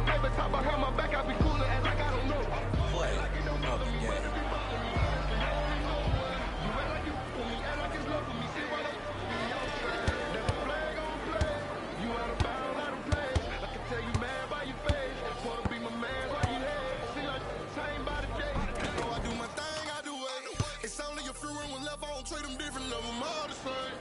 my favorite top behind my back, I be coolin' as like I don't know. What? Treat them different, love them all the same.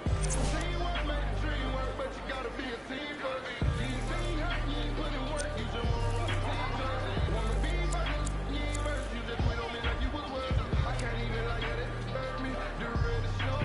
Teamwork make the dream work, but you gotta be a team first. You ain't seen hurt, you ain't put in work, you just wanna rock the team first. Wanna be first, you ain't first, you just quit on me like you was worth. I can't even like it, it hurt me, the red is show.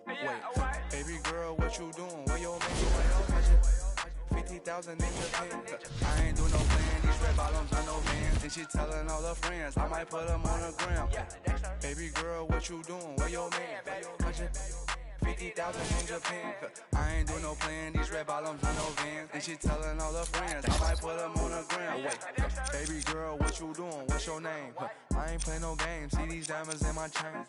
Wait, baby girl, what you doing? Where your man? 50,000 in Japan. I ain't do no plan. These red bottoms on no vans. And she telling all her friends I might put them on the gram. Baby girl, what you doing? Where your man? 50,000 in Japan. I ain't do no plan. These red bottoms on no vans. And she telling all her friends I might put them on the gram. Wait, baby girl, what you doing? What's your name? I ain't play no games. See these diamonds in my chain.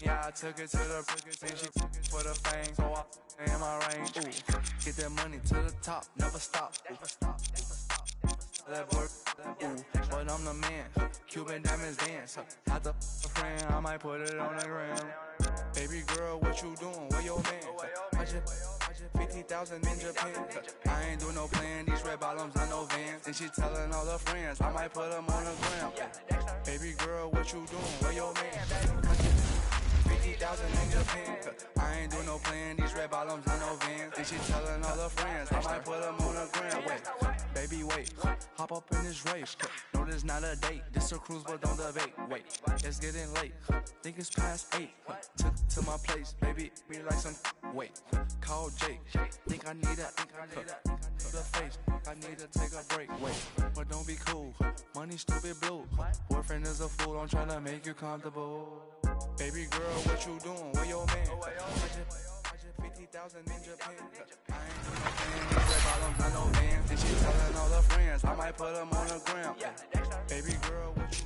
Yeah, I took it to the and she for the fame, so I in my range. Ooh, get that money to the top, never stop. That work, ooh, but I'm the man. Cuban diamonds dance. Had the friend, I might put it on the gram. Baby girl, what you doing? Where your man? 50,000 in Japan. I ain't do no plan. These red bottoms on no vans. And she telling all her friends I might put them on the gram. Baby girl, what you doing? Where your man? 50,000 in Japan. I ain't do no plan. These red bottoms on no vans. And she telling all her friends I might put them on the gram. Wait, baby, wait. Hop up in this race. No, this not a date. This a cruise, but don't debate. Wait, it's getting late. Think it's past 8. Took to my place, baby. Me like some. Wait, call Jake. Think I need that. To the face. I need to take a break. Wait, but don't be cool. Money stupid blue. Boyfriend is a fool. I'm trying to make you comfortable. Baby girl, what you doing? Where your man? 50,000 in Japan. I ain't do no plan. These red bottoms on no vans. And she telling all her friends I might put them on the gram. Baby girl, what you?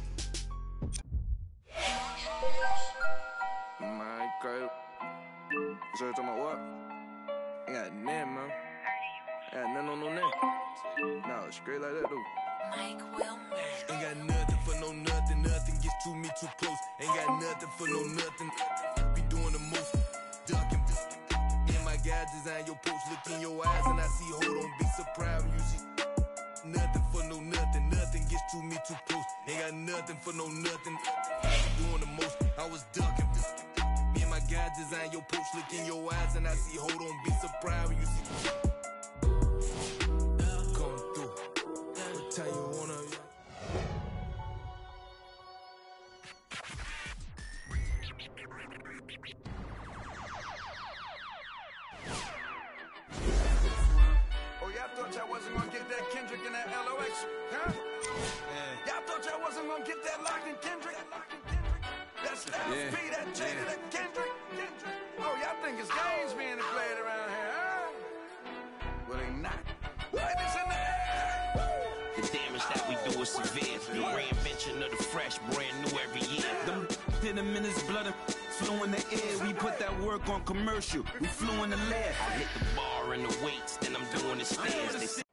My girl. So you talking about what? I got nothing, man. I got nothing on no name. No, straight like that, dude. Mike Wilmer. Ain't got nothing for no nothing. Nothing gets to me too close. Ain't got nothing for no nothing. Be doing the most. Ducking. In my guide design your post. Look in your eyes and I see. Hold on, be surprised when you see. Nothing for no nothing. Nothing gets to me too close. Ain't got nothing for no nothing. Be doing the most. I was ducking. Me and my guide design your post. Look in your eyes and I see. Hold on, be surprised when you see. Time you wanna. Oh, y'all thought y'all wasn't gonna get that Kendrick and that LOX, huh? Yeah. Y'all thought y'all wasn't gonna get that Lock and Kendrick? That Styles P, that Jada, that Kendrick. Oh, y'all think it's games being played around here, huh? Well, they not. Ladies in the air. The damage that we do is severe. The reinvention of the fresh, brand new every year. Them hit him in his blood and flew in the air. We put that work on commercial. We flew in the lab. I hit the bar and the weights, then I'm doing the stairs.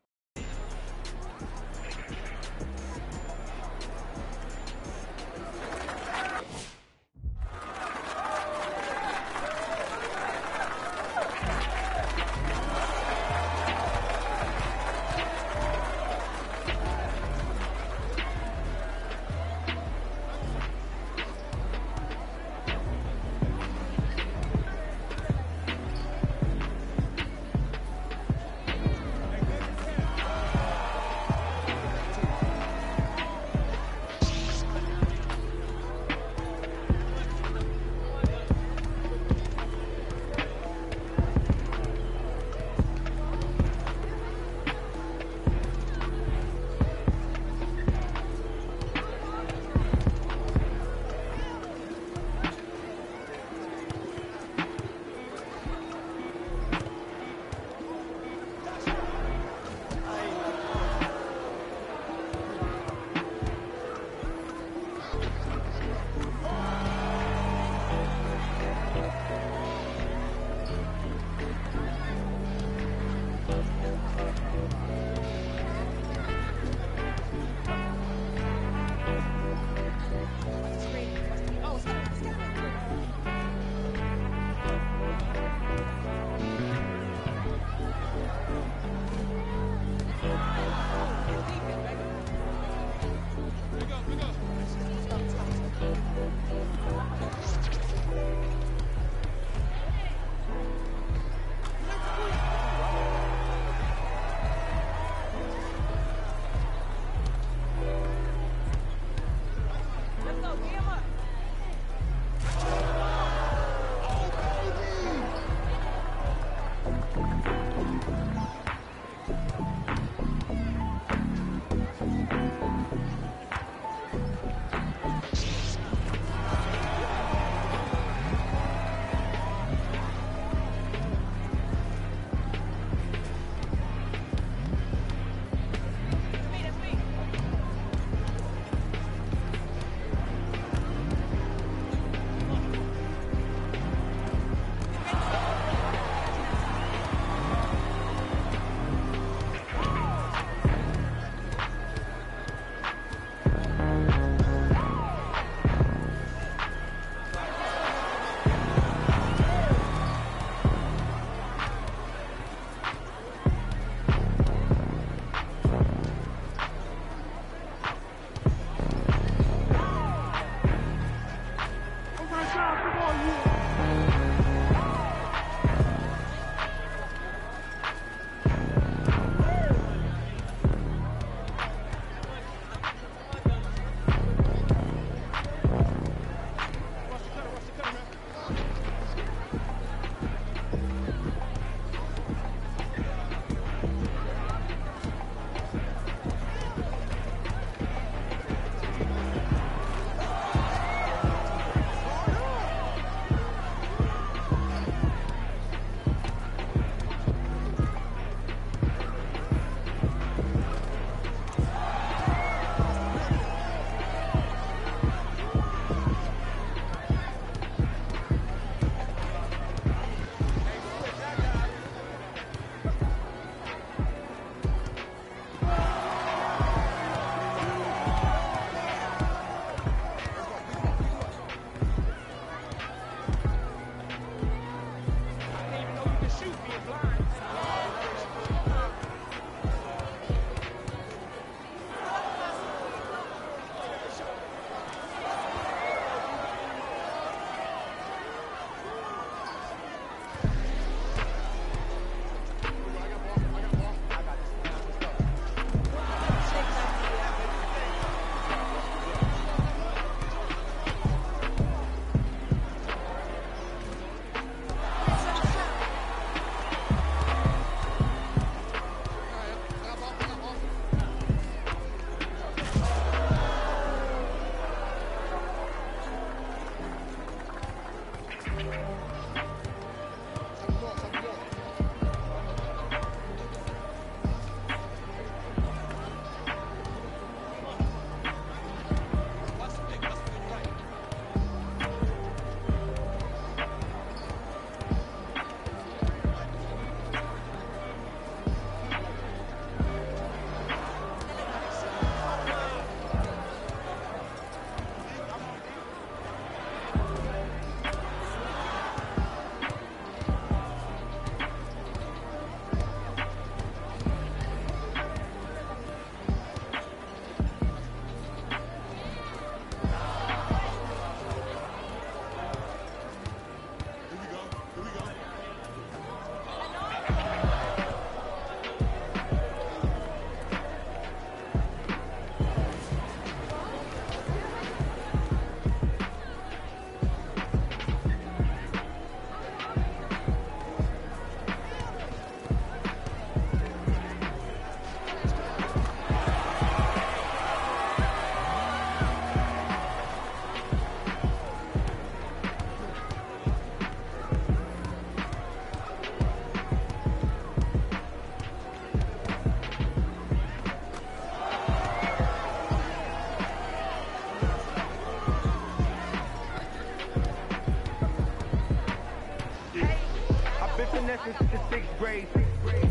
Since the sixth grade.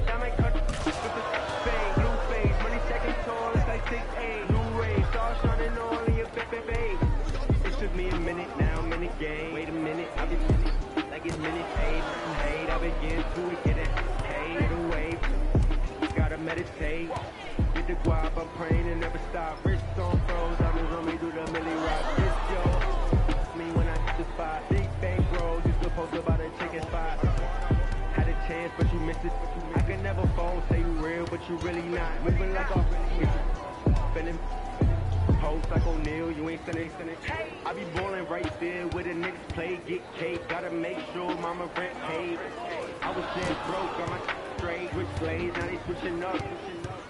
Now my cut with the fade, blue face, money second tall, it's like 6'8". Blue rays, stars shining all in your baby. It took me a minute, now I'm in the game. Wait a minute, I've been like it's minute paid, hate. I begin to it, get it, paid away. Gotta meditate, get the guap, I'm praying and never stop. Wrist on froze, diamonds on me, do the milli rock. This yo, me when I hit the spot. Big bank rolls, you supposed to buy the chicken spot. Chance, but you missed it. I can never phone, say you real, but you really not. Moving like a spinning post like O'Neal, you ain't sending. I be ballin' right there where the Knicks play, get cake. Gotta make sure mama rent paid. I was dead broke, got my straight, switch blades, now they switching up,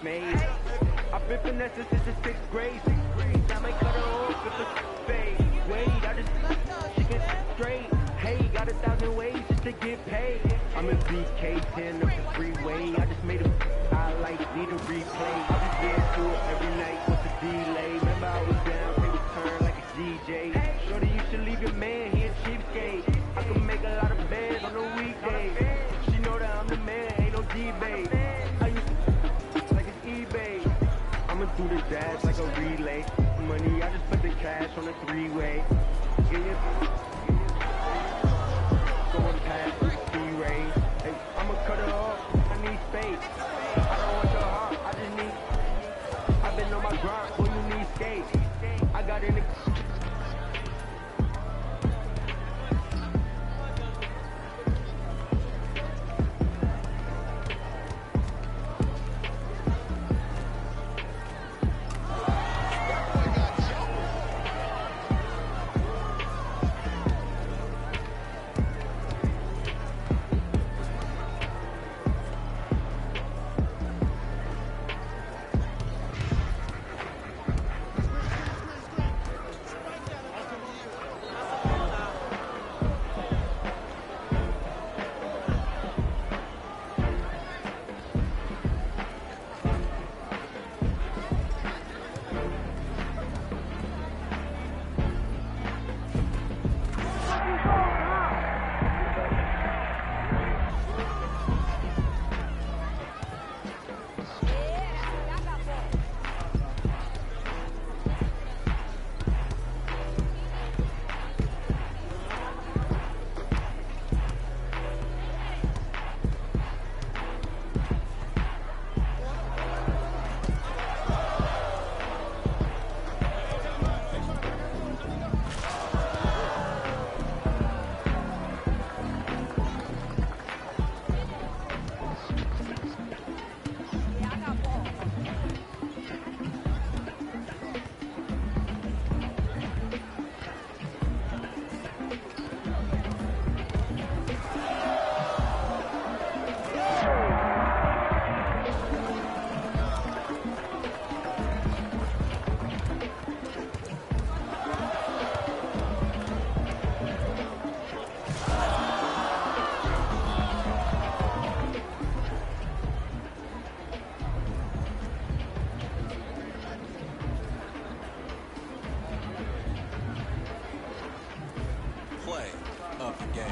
made. I've been finessing since the sixth grade. Now my cut her off with the fade. Wait, I just she get straight. Hey, got 1,000 ways just to get paid. I'm in BK10 up the freeway. I just made a highlight, need a replay. I be there to it every night, what's the delay? Remember I was down, take a turn like a DJ. Shorty, you should leave your man, he a cheapskate. I can make a lot of bands on the weekdays. She know that I'm the man, ain't no debate. I used to like it's eBay. I'ma do the dash like a relay. Money, I just put the cash on the three-way. Going past the D-Ray. Hey, I'ma cut it off, I need space. I don't want your heart, I just need. I've been on my grind, boy, you need skate. I got in the play of the game.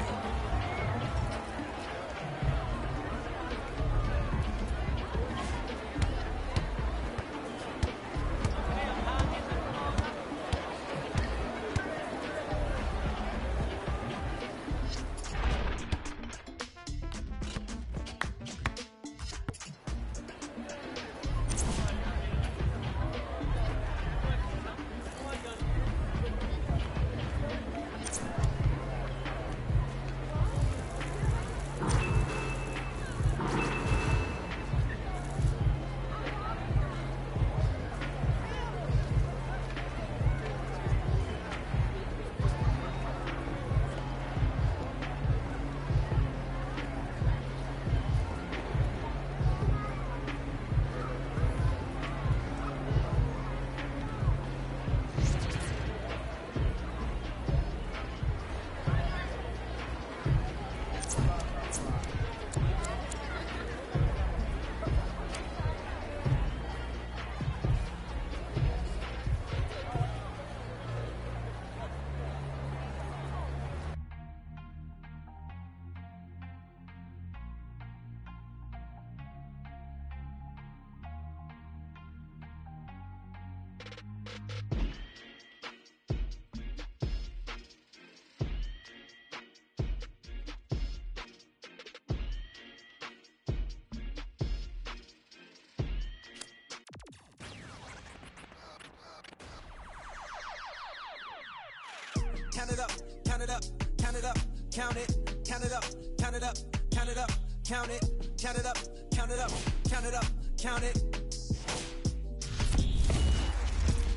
Count it up, count it up, count it up, count it, count it up, count it up, count it up, count it, count it up, count it up, count it up, count it.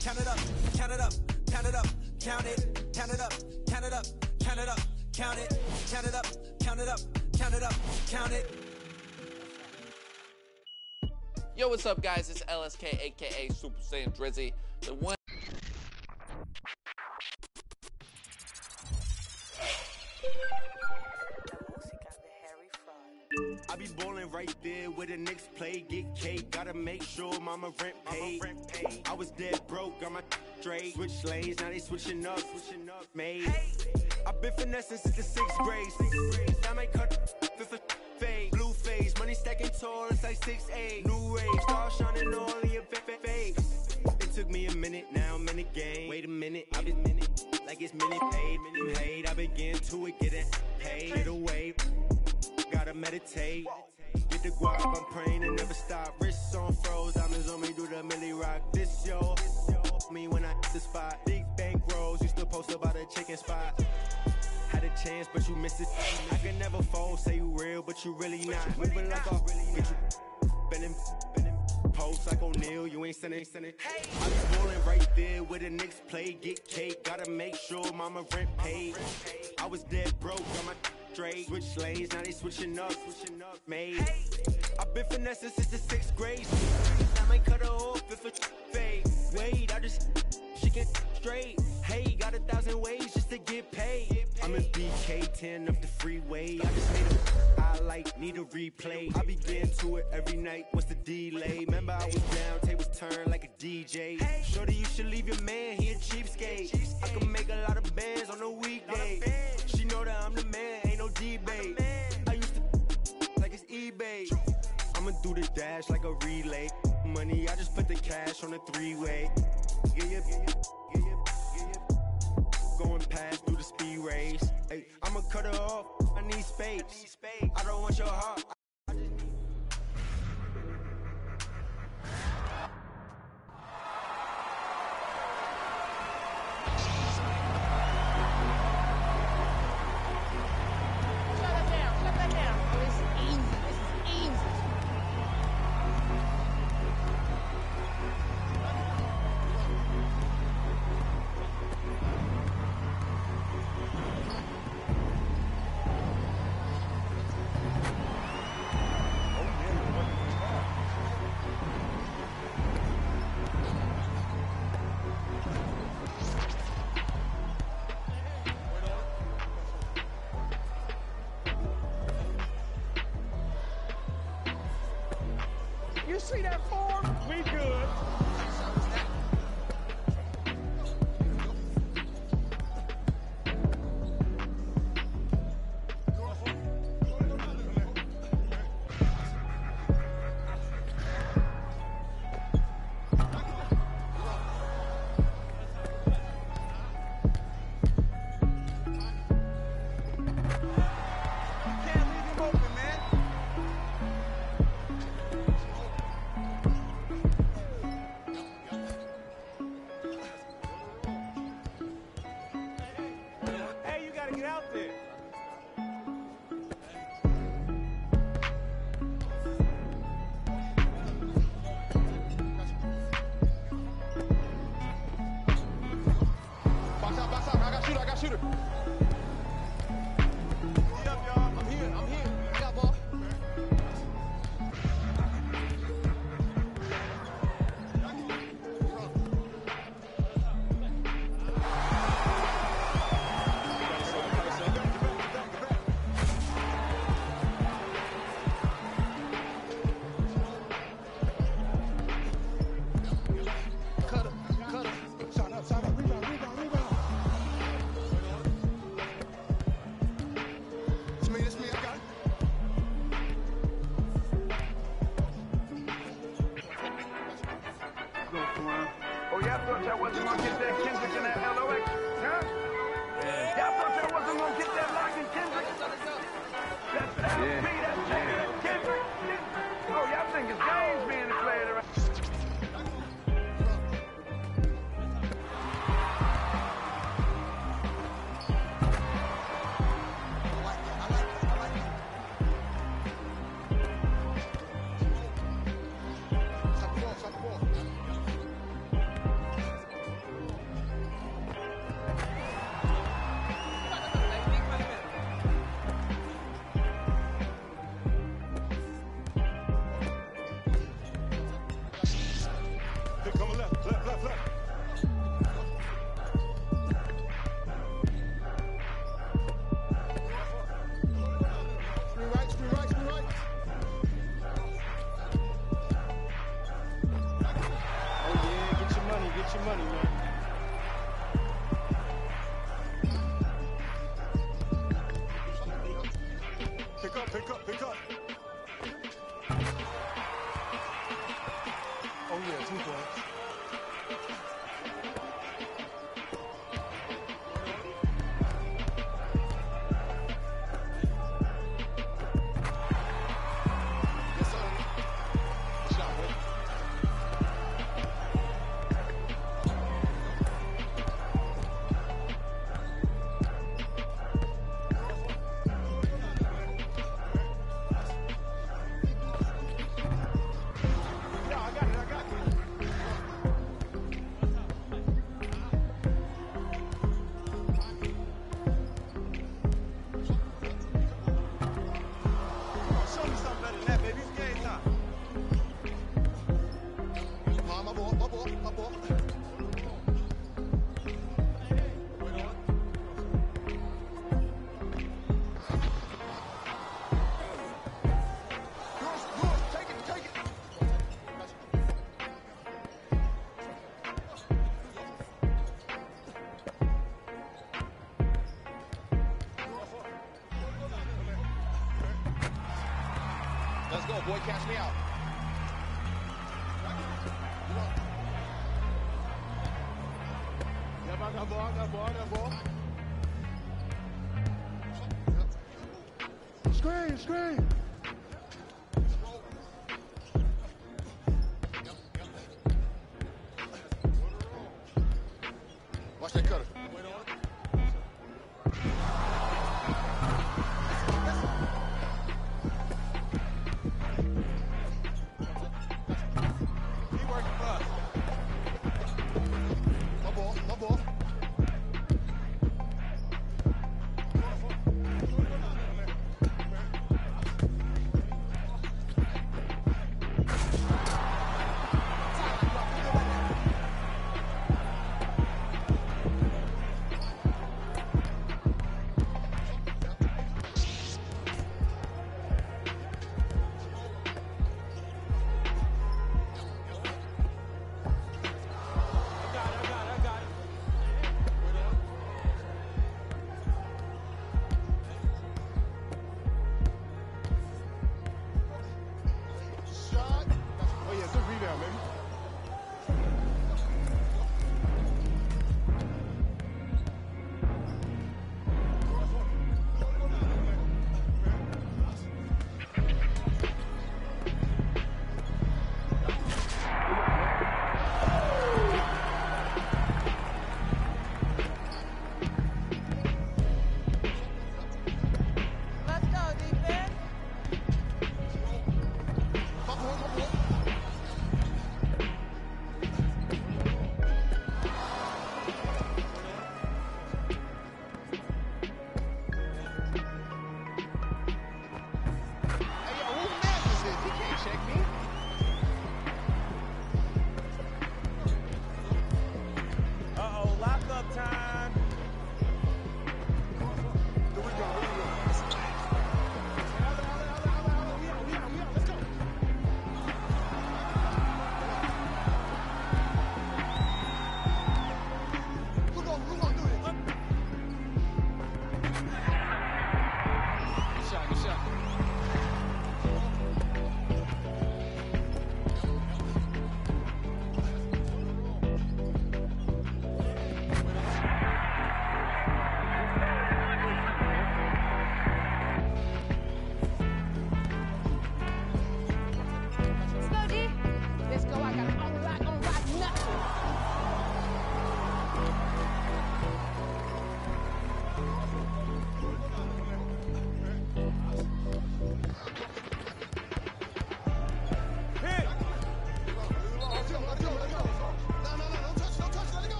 Count it up, count it up, count it up, count it, count it up, count it up, count it up, count it, count it up, count it up, count it up, count it. Yo, what's up, guys? It's LSK, aka Super Saiyan Drizzy, the one. I be ballin' right there where the Knicks play, get cake, gotta make sure mama rent paid. I was dead broke, got my straight, switch lanes, now they switching up, made. I been finessing since the 6th grade, I might cut fifth fade, blue face, money stacking tall, it's like 6'8", new rage, stars shining all in your face. It took me a minute, now I'm in the game, wait a minute, I've been like it's minute paid, I begin to it, getting paid, get away. Gotta meditate, get the guap, I'm praying and never stop. Wrists on froze, diamonds on me, do the milli rock. This yo, me when I hit the spot. Big bank rolls, used to post about a chicken spot. Had a chance, but you missed it. I can never fold, say you real, but you really not. Moving like a get you bending, post like O'Neal, you ain't sending. I be rolling right there where the Knicks play, get cake, gotta make sure mama rent paid. I was dead broke, got my straight, switch lanes, now they switching up, made. I've been finessing since the 6th grade. I might cut her off if a fade. Wait, she get straight. Hey, got 1,000 ways just to get paid. I'm in BK10 up the freeway. I just made a highlight, need a replay. I be getting to it every night. What's the delay? Remember I was down, tables turned like a DJ. Shorty, you should leave your man, he a cheapskate. I can make a lot of bands on a weekday. She know that I'm the man, ain't no debate. I used to like it's eBay. I'ma do the dash like a relay. Money, I just put the cash on the three-way. Yeah. Going past through the speed race. Hey, I'ma cut her off, I need space. I don't want your heart. See that form? We good. beat. That Kendrick. Oh, y'all think it's games being played around. Pick up. Oh yeah, 2 points. Let's go, boy. Catch me out. Yeah, man, that ball. Screen. Watch that cutter.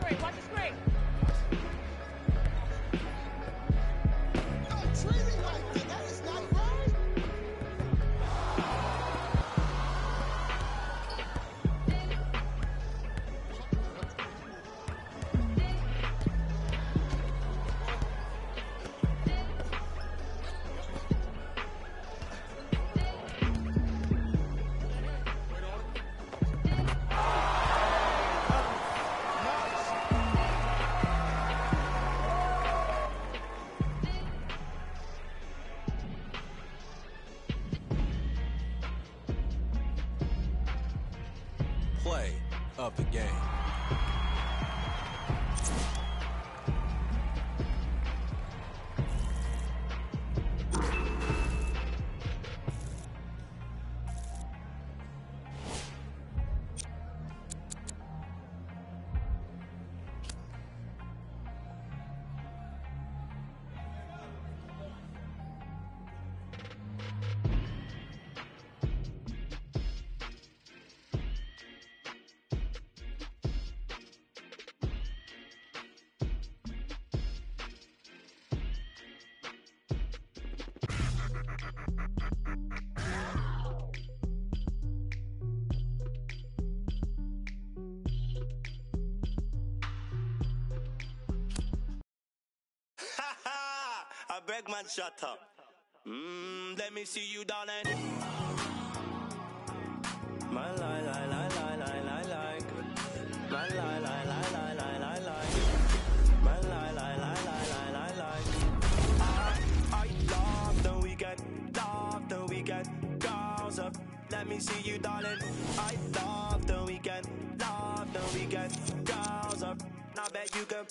screen. Watch the screen. Don't treat me like that. That is not right. Play of the game. I beg man, shut up. Let me see you, darling. My lie, lie, lie, lie, lie, lie, lie. My lie, lie, lie, lie, lie, lie, lie. My lie, lie, lie, lie, lie, lie, lie. I love the weekend, girls up. Let me see you, darling. I love the weekend, girls up. Now bet you can.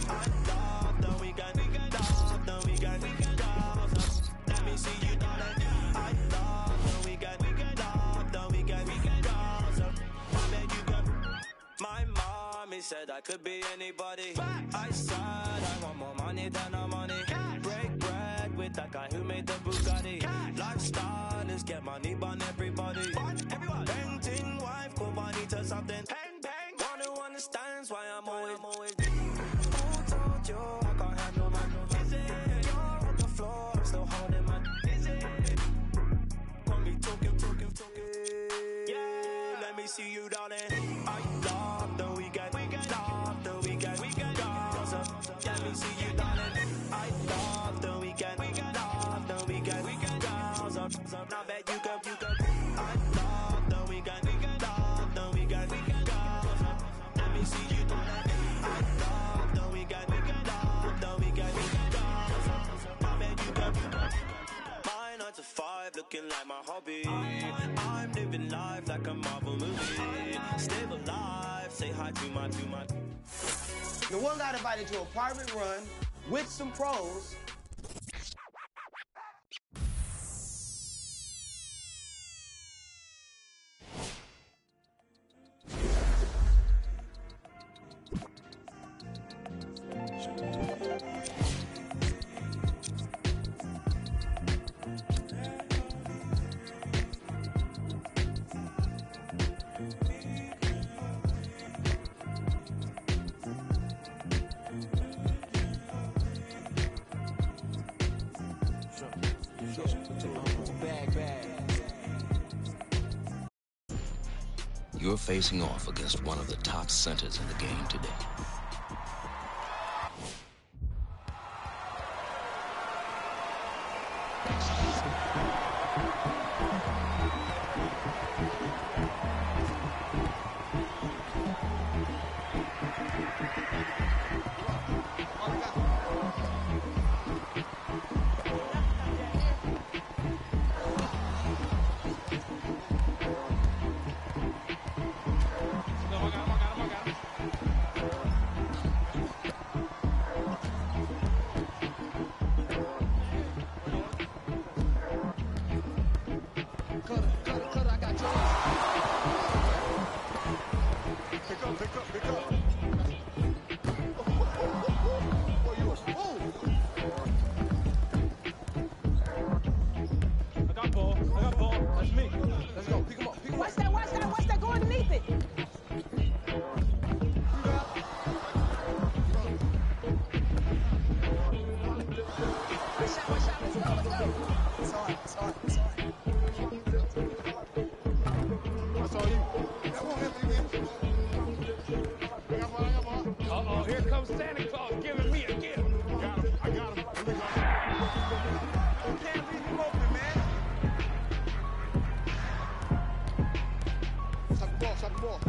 I love the weekend, girls up. Let me see you, darling. I love the weekend, girls up. Now bet you can. My mommy said I could be anybody. I said I want more money than no money. Break bread with that guy who made the Bugatti. Lifestyle is get money on everybody. Painting wife, go money to something. Bang, bang. One who understands why I'm always. Who told you I can't handle man? You're on the floor, I'm still holding man. Gonna be talking. Yeah, let me see you, darling. I love the weekend, girls up. Let me see you, darling. I love the weekend, girls up. Now bet you can. I love the weekend, girls up. Let me see you, darling. I love the weekend, girls up. Now bet you can. My 9 to 5 looking like my hobby. I'm living life like a Marvel movie. Stable life, say hi to my. The one got invited to a private run with some pros. You're facing off against one of the top centers in the game today. comes Santa Claus giving me a gift. I got him. Here we go. You can't leave him open, man. Stop the ball, stop the ball.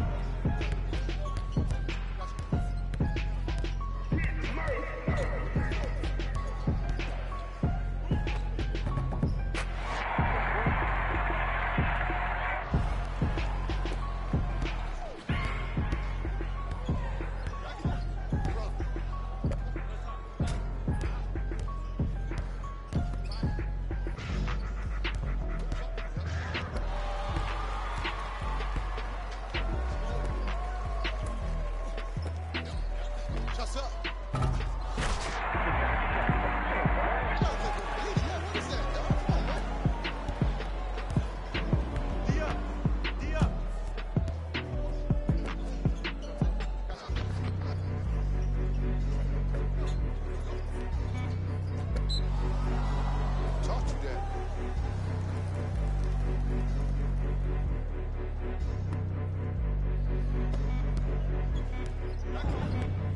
Shots up. What is that? Come on, man. D up. D up. Talk to that.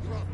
You're up.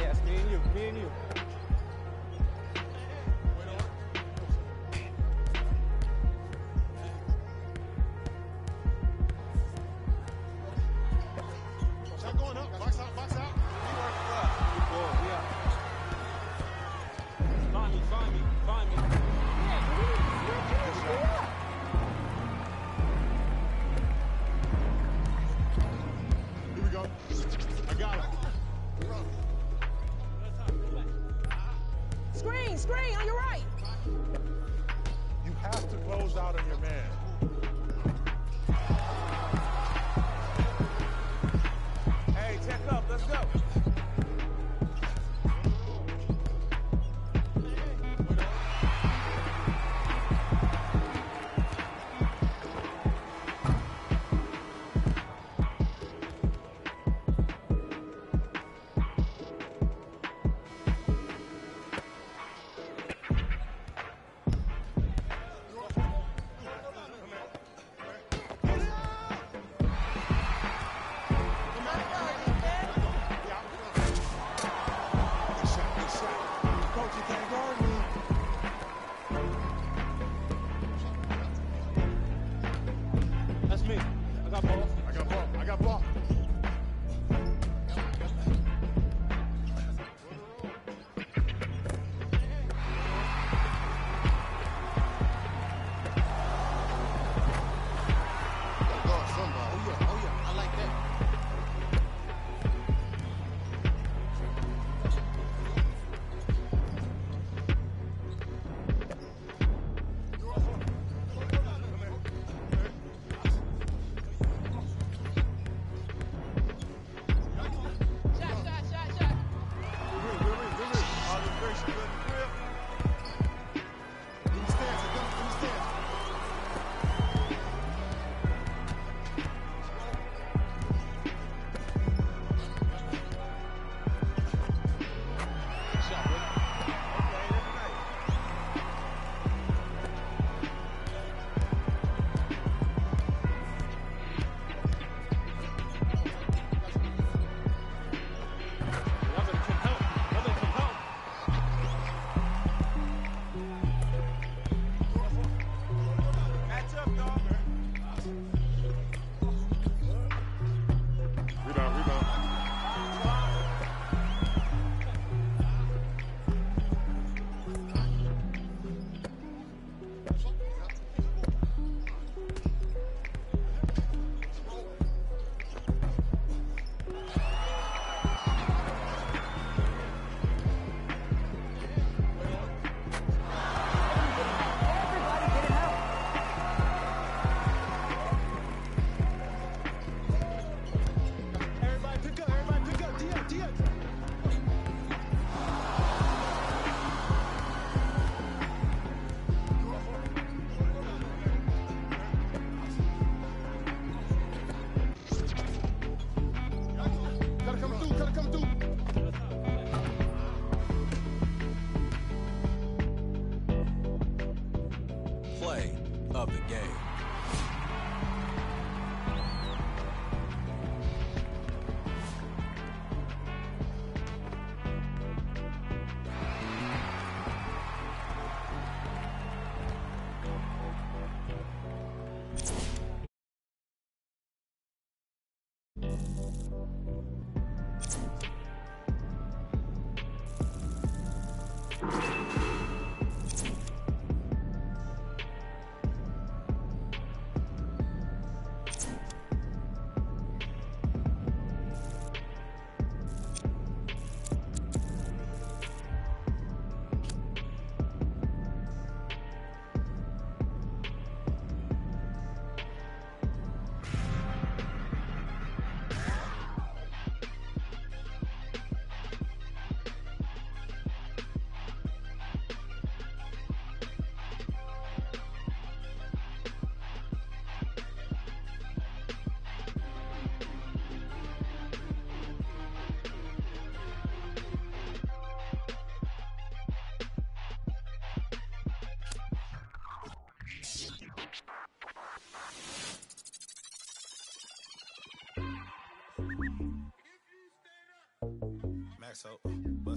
Yes, me and you. Me and you. Shot going up. Box out, box out. Find me, find me, find me. Here we go. I got him. Screen, on your right. You have to close out on your man. Hey, check up, let's go. That's me. I got ball. I got ball. I got ball. Oh yeah, I like that. Play of the game. Max out.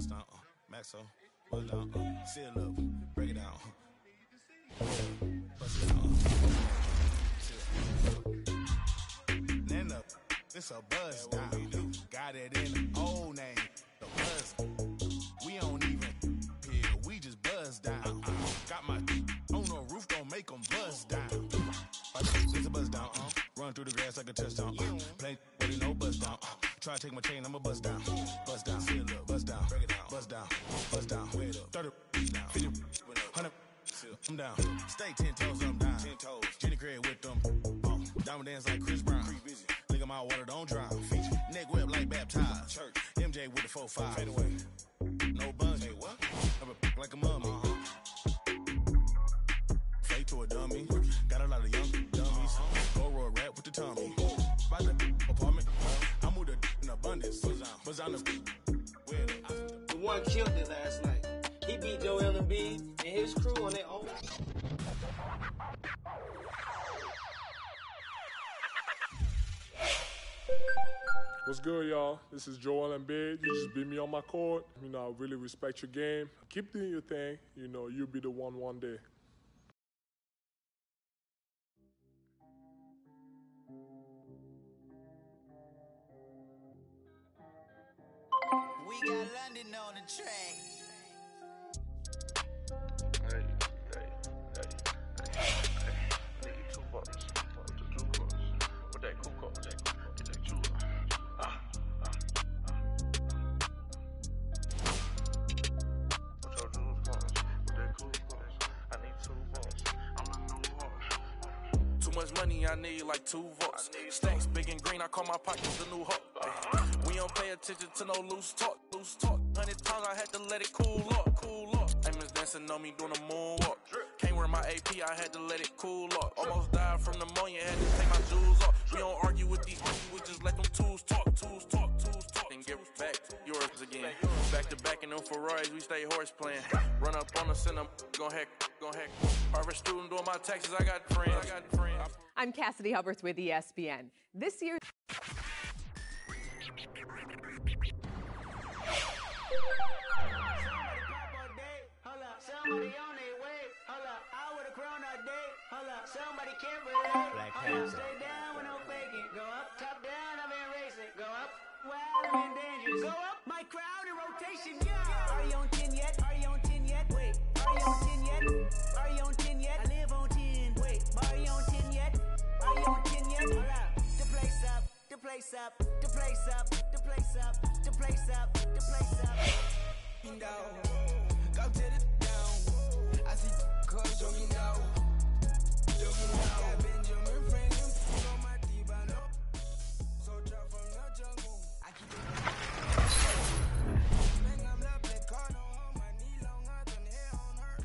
bust down, Maxo, bust down, seal up, break it down. Bust it down, then up, it's a buzz down. Got it in the old name, the buzz. We don't even here, we just buzz down. Got my on the roof, don't make them buzz down. It's a buzz down, run through the grass like a touchdown. Play, but no buzz down. Try to take my chain, I'ma buzz down. Buzz down, seal up, buzz down, break it down, buzz down, buzz down, 30, down, 50, 100, I'm down. Stay 10 toes, I'm down. 10 toes. Jenny Craig with them. Diamond dance like Chris Brown. Look at my water, don't drown. Neck whip like baptized. Church. MJ with the 4-5. Fade away. No buns. Hey, what? Like a mummy. Fade to a dummy. Got a lot of young dummies. Go roll rap with the tummy. By the apartment. I moved in abundance. Buzz on the one killed it last night. He beat Joel Embiid and his crew on their own. What's good, y'all? This is Joel Embiid. You just beat me on my court. You know, I really respect your game. Keep doing your thing. You know, you'll be the one day. We got London on the track. Hey. Nigga, $2. What that cool cost? Get that $2. What your jewels cost? What that cool cost? I need $2. I'm not no horse. Too much money, I need like 2 votes. Stacks big and green, I call my pockets the new hook. We don't pay attention to no loose talk. 100 times I had to let it cool up. Amos dancing on me doing a moonwalk. Can't wear my AP, I had to let it cool up. Almost died from pneumonia, had to take my jewels off. We don't argue with these, we just let them tools talk. And get back yours again. Back to back in them Ferraris, we stay horse playing. Run up on the center, gon' heck. Harvard student doing my taxes, I got friends. I'm Cassidy Hubbard with ESPN. This year. Somebody on their way, hold up, I would've grown all day, hold up, somebody can't relate, hold up, stay down with no faking, go up, top down, I've been racing, go up, wild, I'm in dangerous, go up, my crowd in rotation, yeah, are you on 10 yet, are you on 10 yet, wait, are you on 10 yet, are you on 10 yet, I live on 10, wait, are you on 10 yet, are you on 10 yet, hold up, the place up, the place up, the place up, the place up, the place up, the place up, down, go to the I see cuz jogging now. Got Benjamin Franklin on my T-Bano. So drop from the jungle. I keep it. Man, I'm not playing card on my knee long. I done hair on her.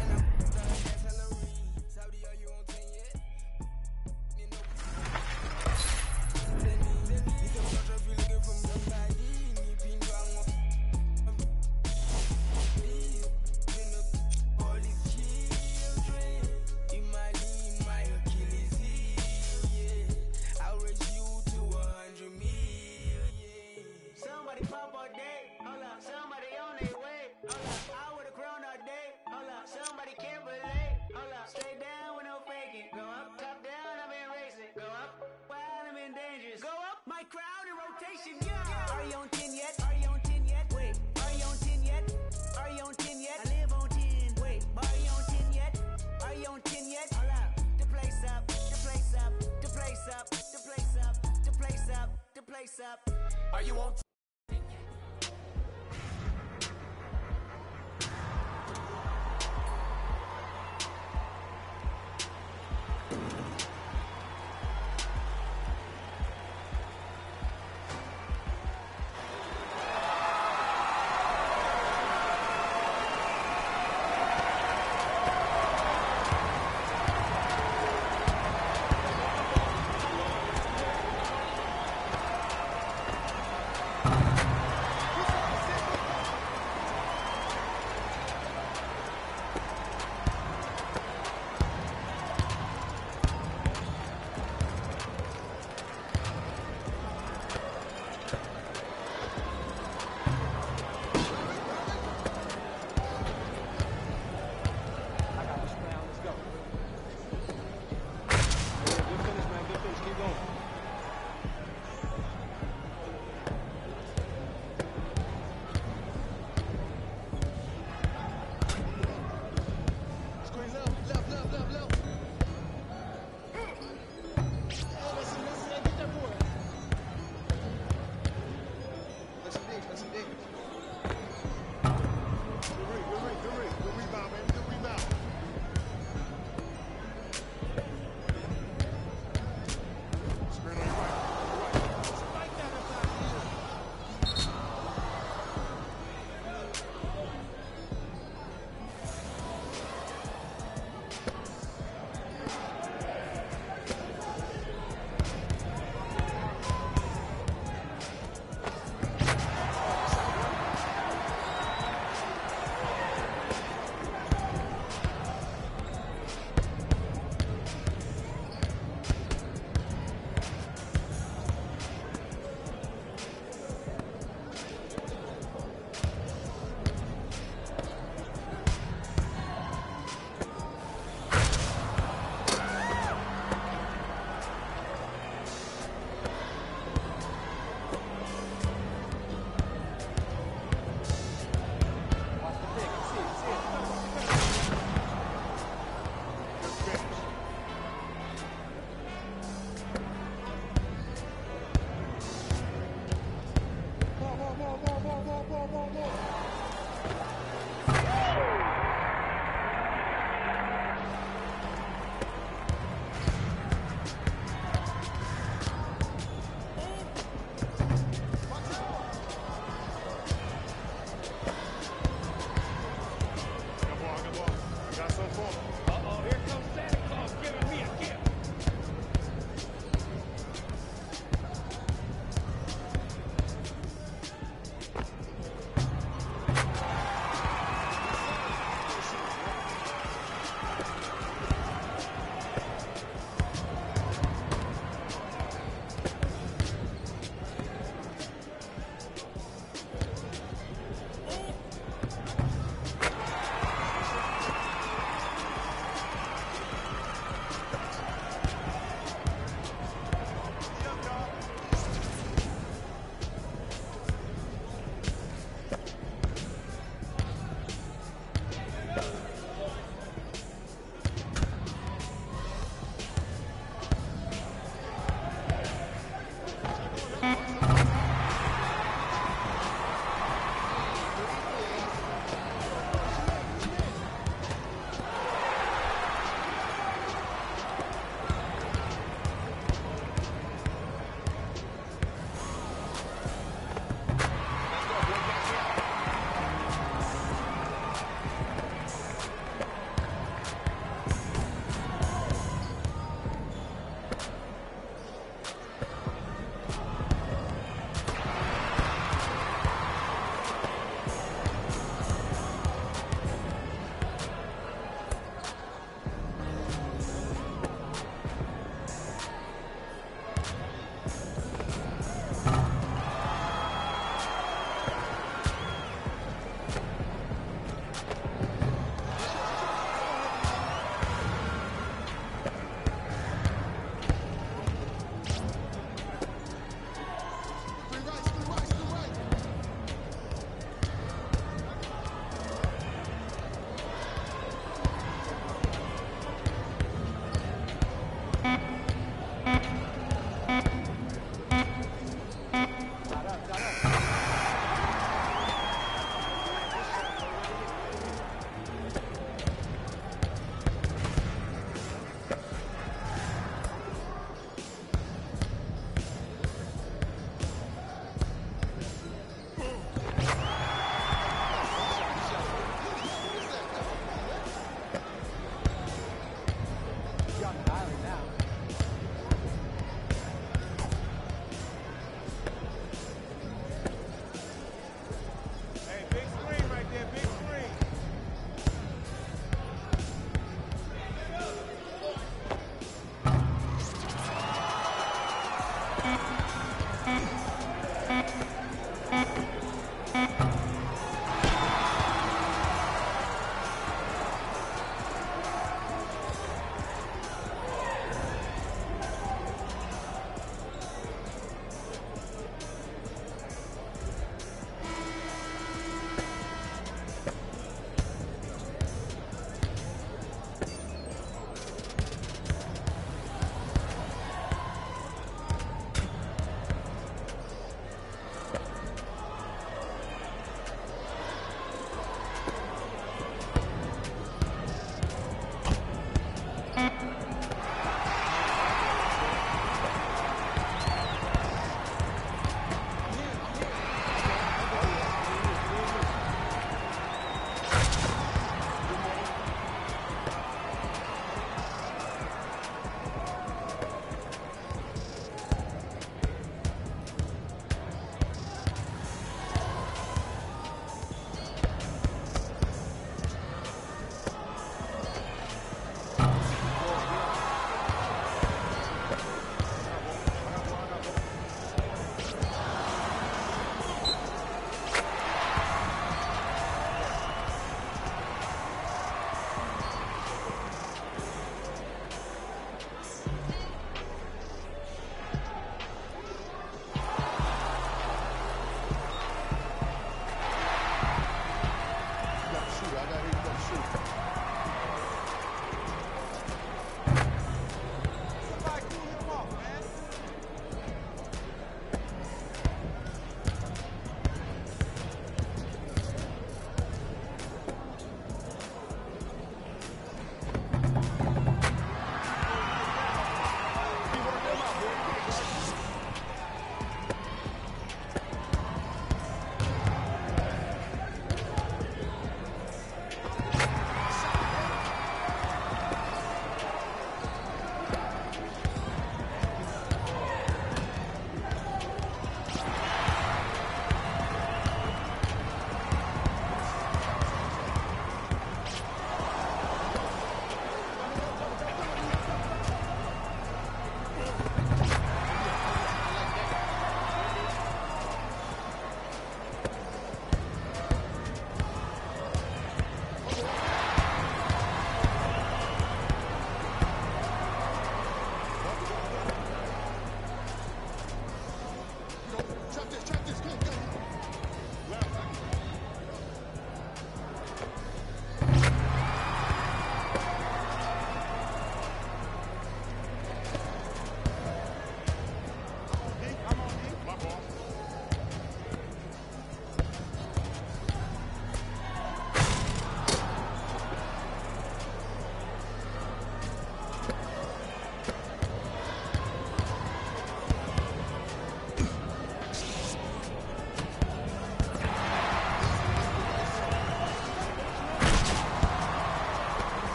And I'm done that salary. Saudi, are you on 10 yet? You know. Tell me. You can touch if you're looking for somebody. Crowd in rotation, yeah. Are you on 10 yet? Are you on 10 yet? Wait, are you on 10 yet? Are you on 10 yet? I live on 10. Wait, are you on 10 yet? Are you on 10 yet? Hold up, the place up, the place up, the place up, the place up, the place up, the place up. Are you on 10 yet?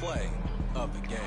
play of the game.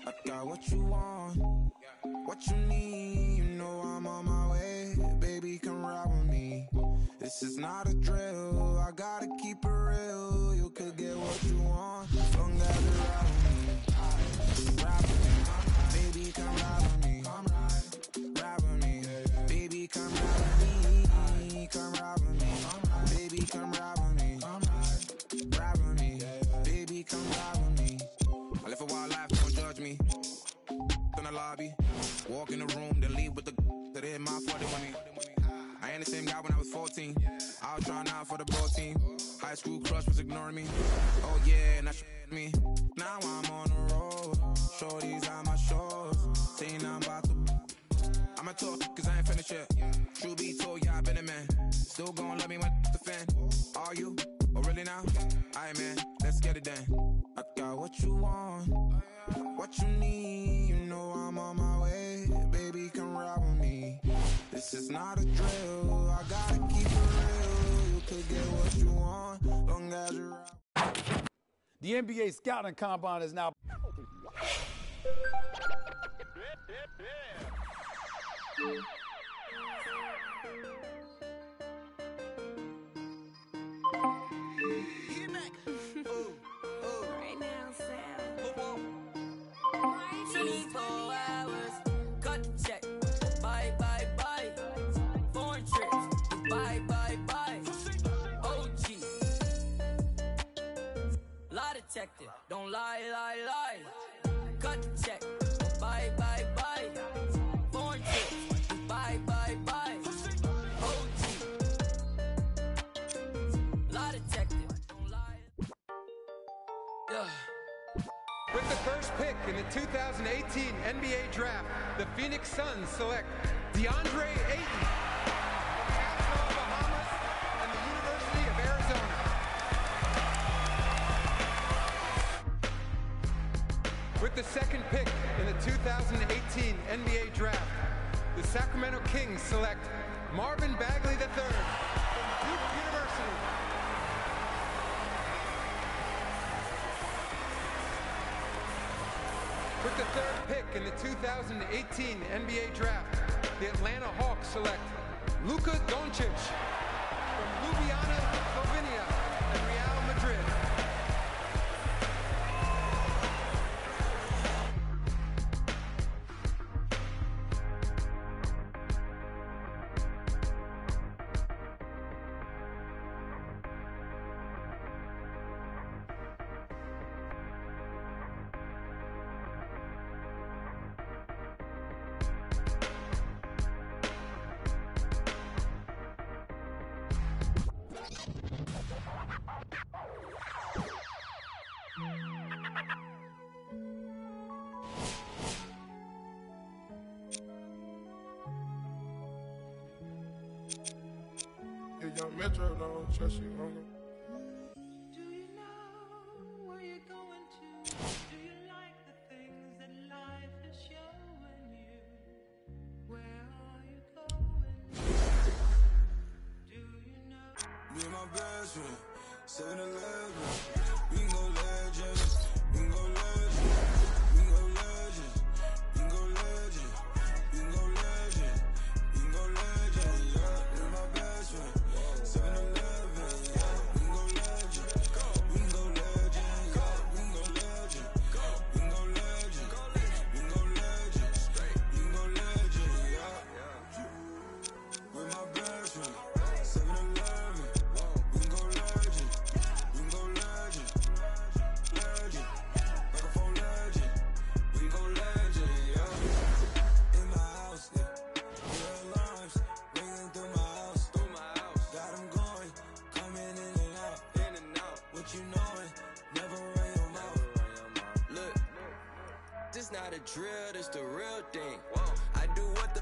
I got what you want, what you need. You know I'm on my way, baby, come ride with me. This is not a drill, I gotta keep it real. You could get what you want, as long as you ride with me. Ride with me, baby, come ride with me. Ride with me, baby, come ride with me. Come ride with me, baby, come ride with me. Ride with me, baby, come ride with me. I live a wild life, don't judge me. In the lobby, walk in the room, then leave with the that hit my 40 money. I ain't the same guy when I was 14. I was trying out for the ball team. High school crush was ignoring me. Oh yeah, and that's me. Now I'm on the road. Shorties on my shows. Saying I'm about to. I'ma talk, cause I ain't finished yet. True be told, yeah, I been a man. Still gon' love me when the fan. Are you? Oh, really now? Aight, man, let's get it done. I got what you want, what you need. You know I'm on my way, baby, come ride with me. This is not a drill, I gotta keep it real. You could get what you want, long as you ride. The NBA Scouting Combine is now. Right now, Sam. 24 hours, cut check. Bye, bye, bye. Foreign trips, bye, bye, bye. OG. Lie detector, don't lie, lie, lie. Cut check. Bye, bye, bye. Foreign trips, bye, bye, bye. OG. Lie detector, don't lie. Yeah. With the first pick in the 2018 NBA Draft, the Phoenix Suns select DeAndre Ayton from Nassau, Bahamas, and the University of Arizona. With the second pick in the 2018 NBA Draft, the Sacramento Kings select Marvin Bagley III from Duke University. With the third pick in the 2018 NBA Draft, the Atlanta Hawks select Luka Doncic from Ljubljana, Slovenia, and Real Madrid. Young Metro don't trust you, hunger. Do you know where you're going to? Do you like the things that life is showing you? Where are you going? Do you know? Me and my best friend, 7-Eleven. We can go legend, we can go legend, we can go legend, we can go legend, we can go legend, we can go legend, yeah. Me and my best friend, 7-Eleven, yeah. We can go legend, we can go legend, yeah. We can go legend, we can go legend, we can go legend, we can go legend, yeah. With not a drill, this the real thing. I do what the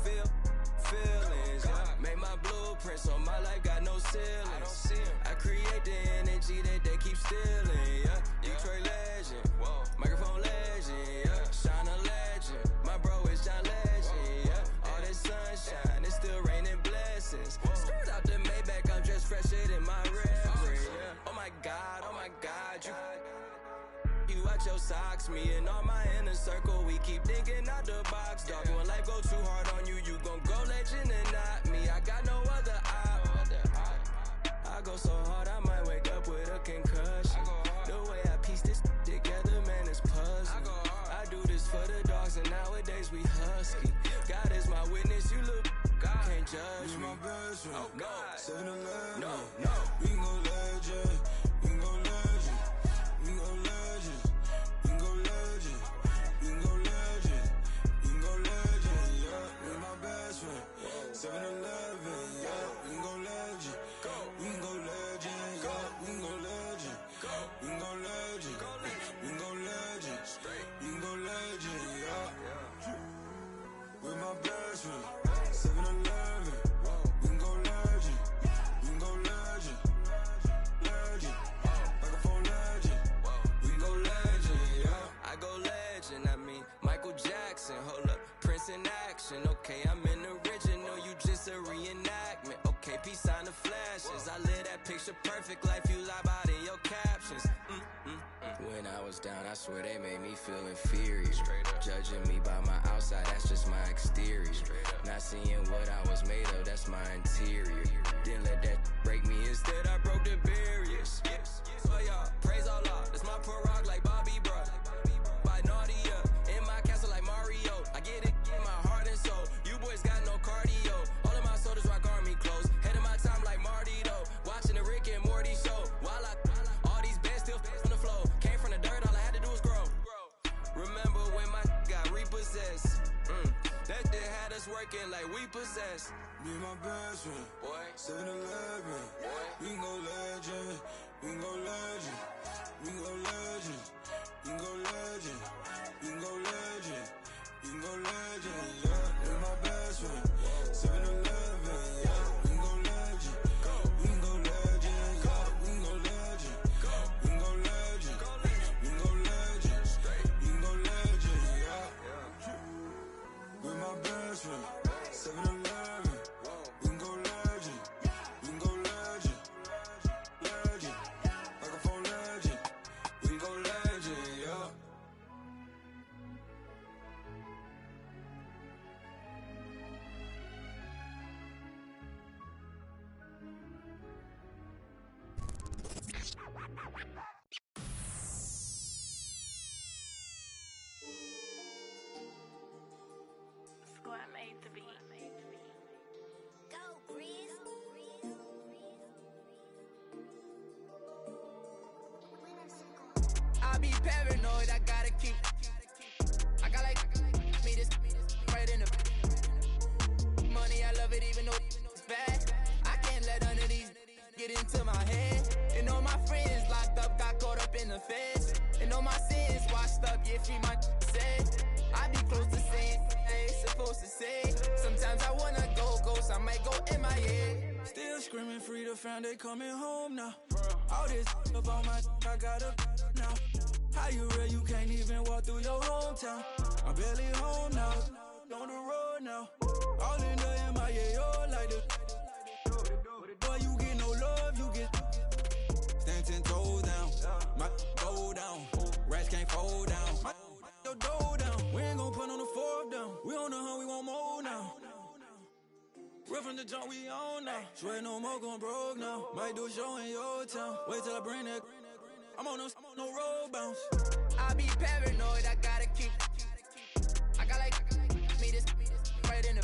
feelings, yeah. Make my blueprint so my life got no ceilings. I create the energy that they keep stealing, yeah. Detroit legend, microphone legend, yeah. Shine a legend, my bro is John Legend, yeah. All this sunshine, it's still raining blessings. Straight out the Maybach, I'm just fresher than my reverend, yeah. Oh my God, you out your socks, me and all my inner circle, we keep thinking out the box, dog. When life go too hard on you, you gon' go legend and not me. I got no other op. I go so hard, I might wake up with a concussion. The way I piece this together, man, it's puzzling. I do this for the dogs, and nowadays we husky. God is my witness, you look, can't judge me. Oh God, 7-Eleven, no, we gon' go legend, we gon' go legend, we gon' go legend, we gon' go legend, we gon' go legend, we gon' go legend, yeah. With my best friend, 7-Eleven, yeah, we gon' go legend, we gon' go legend, yeah, we gon' go legend, we gon' go legend, we gon' go legend, we gon' go legend, yeah. With my best friend, 7-Eleven, we can go legend, we can go legend, legend, microphone legend, we can go legend, yeah. I go legend, I mean Michael Jackson, hold up, Prince in action, okay, I'm an original, you just a reenactment, okay, peace sign the flashes, I live that picture perfect life, you lie about in your captions, When I was down, I swear they made me feel inferior. Judging me by my outside, that's just my exterior. Not seeing what I was made of, that's my interior. Didn't let that break me, instead I broke the barriers. So y'all, praise Allah, that's my prorogue like Bobby, bruh. By Nadia, in my castle like Mario. I get it in my heart and soul. You boys got no cardio. All of my soldiers rock army clothes. Head of my time like Marty, though. Watching the Rick and Morty show. While all these bands still on the flow. Came from the dirt, all I had to do was grow. Remember when my got repossessed? That day had us working like we possessed. Me and my best friend, boy, 7-Eleven, boy, we can go legend, we can go legend, we can go legend, we can go legend, we can go legend, we can go legend, yeah. Me and my best friend, 7-Eleven, yeah, we can go legend, we can go legend, yeah, we can go legend, we can go legend, we can go legend, we can go legend, yeah. With my best friend, 7-Eleven, we can go legend, we can go legend, legend, microphone legend, we can go legend, yeah. Squad made the beat. Go, Breeze. I be paranoid, I gotta keep. I got like me this right in the money, I love it even though it's bad. I can't let none of these get into my head. And all my friends locked up, got caught up in the feds. And all my sins washed up, yeah, free my said. I be close to saying they supposed to say. Sometimes I wanna go ghost, I might go MIA. Still screaming free the fam, they coming home now. All this up on my I got a now. How you real, you can't even walk through your hometown. I'm barely home now, on the road now. All in the MIA, oh like the boy, you get no love, you get stand 10 toes down. My go down, rats can't fold down. My your dough down, we ain't gon' put on the fourth down. We on the hunt, we want more now. Real from the jump, we on now. Swear no more gon' broke now. Might do a show in your town. Wait till I bring that. I'm on no road bounce. I be paranoid, I gotta keep. I got like me this right in the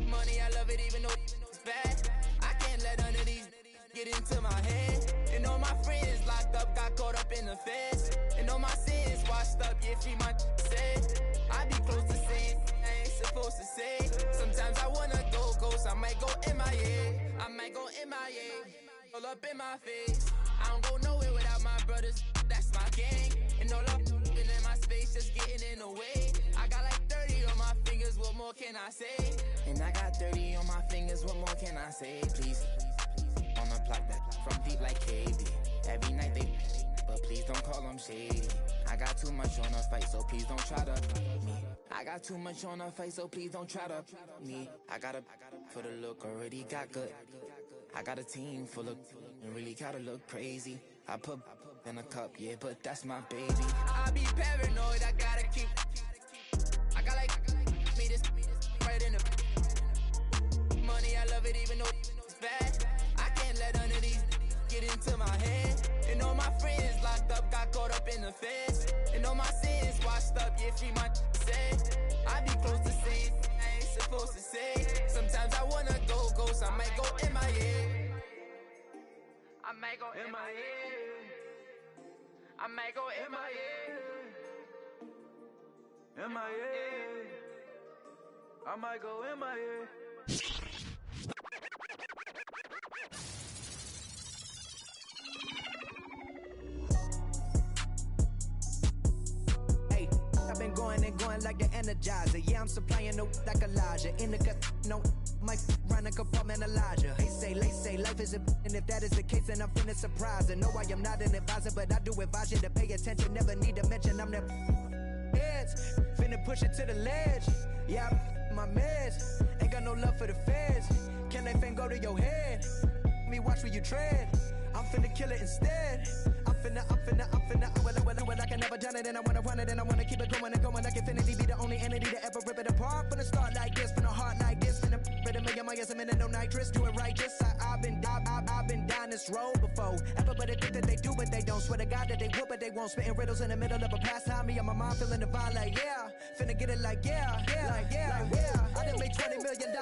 money, I love it even though it's bad. I can't let none of these get into my head. And all my friends locked up, got caught up in the feds. And all my sins washed up, yeah, free my said. I be close to saying I ain't supposed to say. Sometimes I wanna go ghost, I might go MIA. I might go MIA, all up in my face. I don't go nowhere without my brothers, that's my gang. And all up in my space just getting in the way. I got like 30 on my fingers, what more can I say? And I got 30 on my fingers, what more can I say? Please, on the block that from deep like KB. Every night they, but please don't call them shady. I got too much on the fight, so please don't try to me. I got too much on the fight, so please don't try to me. I gotta for the look, already got good. I got a team full of and really gotta look crazy. I put in a cup, yeah, but that's my baby. I be paranoid, I gotta keep. I got like me this right in the money. I love it even though it's bad. I can't let none of these get into my head. And all my friends locked up, got caught up in the feds. And all my sins washed up, yeah, free my say. I be close to saying I ain't supposed to say. Sometimes I wanna go ghost, I might go MIA. I might go MIA. I might go MIA. MIA. I might go MIA. I've been going and going like the Energizer. Yeah, I'm supplying no like Elijah. In the cut, no, my run a compartment Elijah. They say life is a and if that is the case, then I'm finna surprise her. No, I am not an advisor, but I do advise you to pay attention. Never need to mention I'm the heads. Finna push it to the ledge. Yeah, my meds. Ain't got no love for the feds. Can that thing go to your head? Me watch where you tread. I'm finna kill it instead. I'm finna, well, I can never done it, and I wanna run it, and I wanna keep it going and going like infinity. Be the only entity to ever rip it apart. Finna start like this, finna heart like this, finna rip it, million miles a minute, no nitrous. Do it right, just I've been down this road before. Everybody think that they do, but they don't. Swear to God that they will, but they won't. Spitting riddles in the middle of a pastime. Me and my mom feeling the vibe like yeah, finna get it like yeah. I done made $20 million.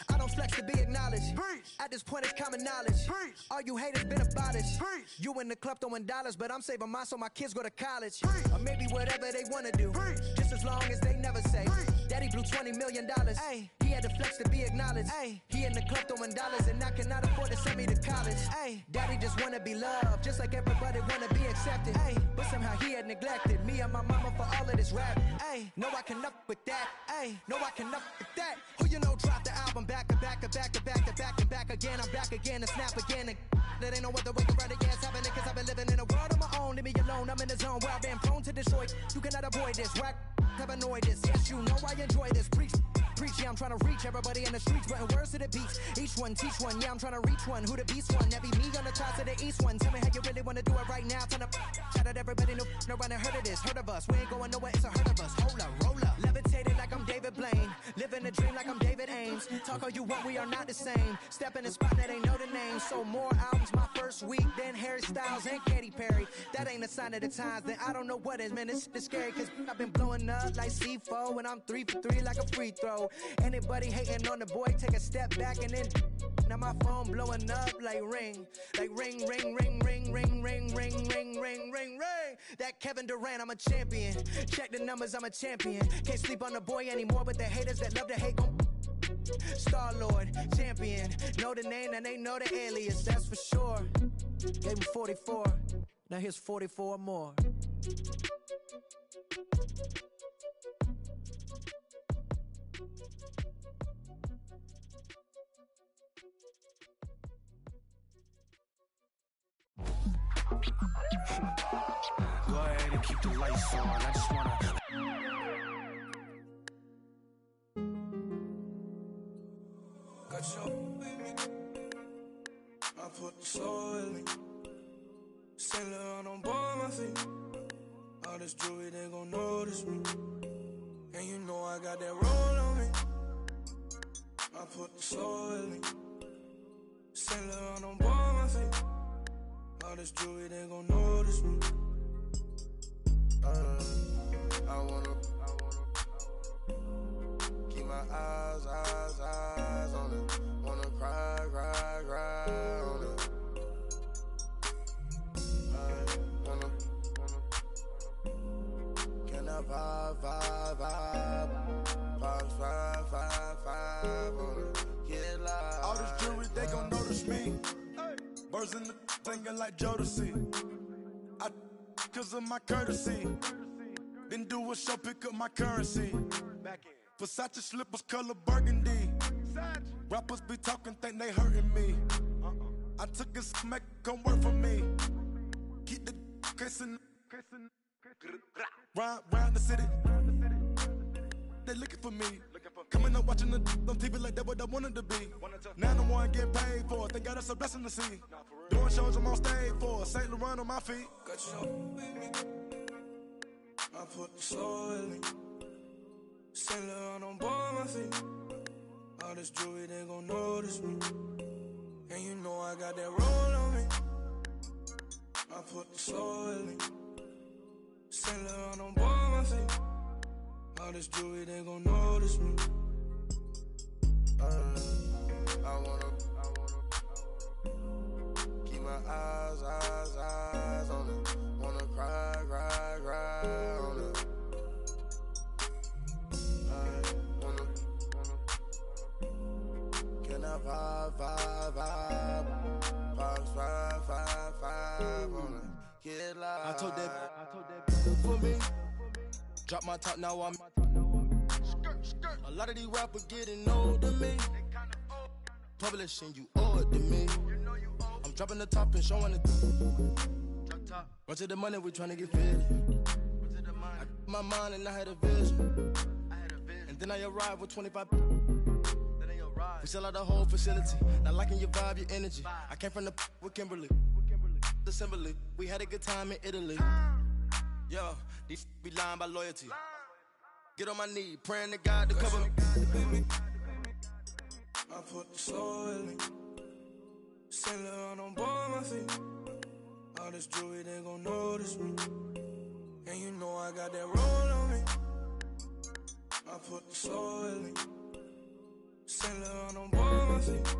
I don't flex to be acknowledged. At this point, it's common knowledge. All you haters been abolished. You in the club throwing dollars, but I'm saving mine so my kids go to college. Or maybe whatever they wanna do, just as long as they never say Daddy blew $20 million. Ay, he had to flex to be acknowledged. Ay, he in the club throwing dollars and I cannot afford to send me to college. Ay, Daddy just wanna be loved, just like everybody wanna be accepted. Ay, but somehow he had neglected me and my mama for all of this rap. Ay, no I can up with that. Ay, no I can up with that. Who you know dropped the album back to back to back to back to back to back again. I'm back again and snap again. And that ain't no other way to write it. Yeah, it's happening cause I've been living in a world of my own. Leave me alone, I'm in the zone where I've been prone to destroy. You cannot avoid this, whack, have annoyed this. Yes, you know I enjoy this. Preach, yeah, I'm trying to reach everybody in the streets, putting words to the beats. Each one, teach one, yeah, I'm trying to reach one. Who the beast one? That be me on the top to the east one. Tell me how you really want to do it right now. Turn up, shout out everybody, nobody heard of this, heard of us. We ain't going nowhere, it's a herd of us. Hold up, roll up. Levitated like I'm David Blaine. Living a dream like I'm David Ames. Talk all you want, we are not the same. Step in the spot that ain't know the name. So more albums my first week than Harry Styles and Katy Perry. That ain't a sign of the times, then I don't know what is. Man, it's scary cause I've been blowing up like C4 and I'm 3 for 3 like a free throw. Anybody hating on the boy, take a step back and then now my phone blowing up like ring. Like ring, ring, ring, ring, ring, ring, ring, ring, ring, ring, ring. That Kevin Durant, I'm a champion. Check the numbers, I'm a champion. Can't sleep on the boy anymore, but the haters that love to hate gon' Star-Lord, champion. Know the name and they know the alias, that's for sure. Gave him 44, now here's 44 more. Go ahead and keep the lights on. I just wanna. Got your I put the soul in me. Saint Laurent on board my feet. All this jewelry, they gon' notice me. And you know I got that roll on me. I put the soul in me. Saint Laurent on board my feet. All this jewelry, they gon' notice me. I wanna keep my eyes on it. Wanna cry on it. I wanna can I vibe on it. Get live. All this jewelry, they gon' notice me. Birds in the thinking like Jodeci. Cause of my courtesy. Then do a show, pick up my currency. Versace slippers, color burgundy. Rappers be talking, think they hurting me. I took a smack, come work for me. Keep the kissing. Round the city. They looking for me. Coming up watching the on TV like that what I wanted to be. Now the one getting paid for it. They got us a blessing to see. Doing shows I'm on stage for. St. Laurent on my feet. Got you up with me. I put the soul in me. Saint Laurent on board my feet. All this jewelry, they gon' notice me. And you know I got that roll on me. I put the soul in me. Saint Laurent on board my feet. All this jewelry, they gon' notice me. I wanna keep my eyes on it. Wanna cry on it. Can I vibe? Box 5 on it. Get live. I told that for me. Drop my top, now I'm a lot of these rappers getting old to me. Publishing, you owe it to me. I'm dropping the top and showing it. Run to the money, we tryna get fit. I got my mind and I had a vision. And then I arrived with 25. We sell out the whole facility. Not liking your vibe, your energy. I came from the with Kimberly. Assembly, we had a good time in Italy. Yo, these be lying by loyalty. Get on my knee, praying to God to cover me. I put the soul in me. Saint Laurent on board my feet. All this jewelry, they gon' notice me. And you know I got that roll on me. I put the soul in me. Saint Laurent on board my feet.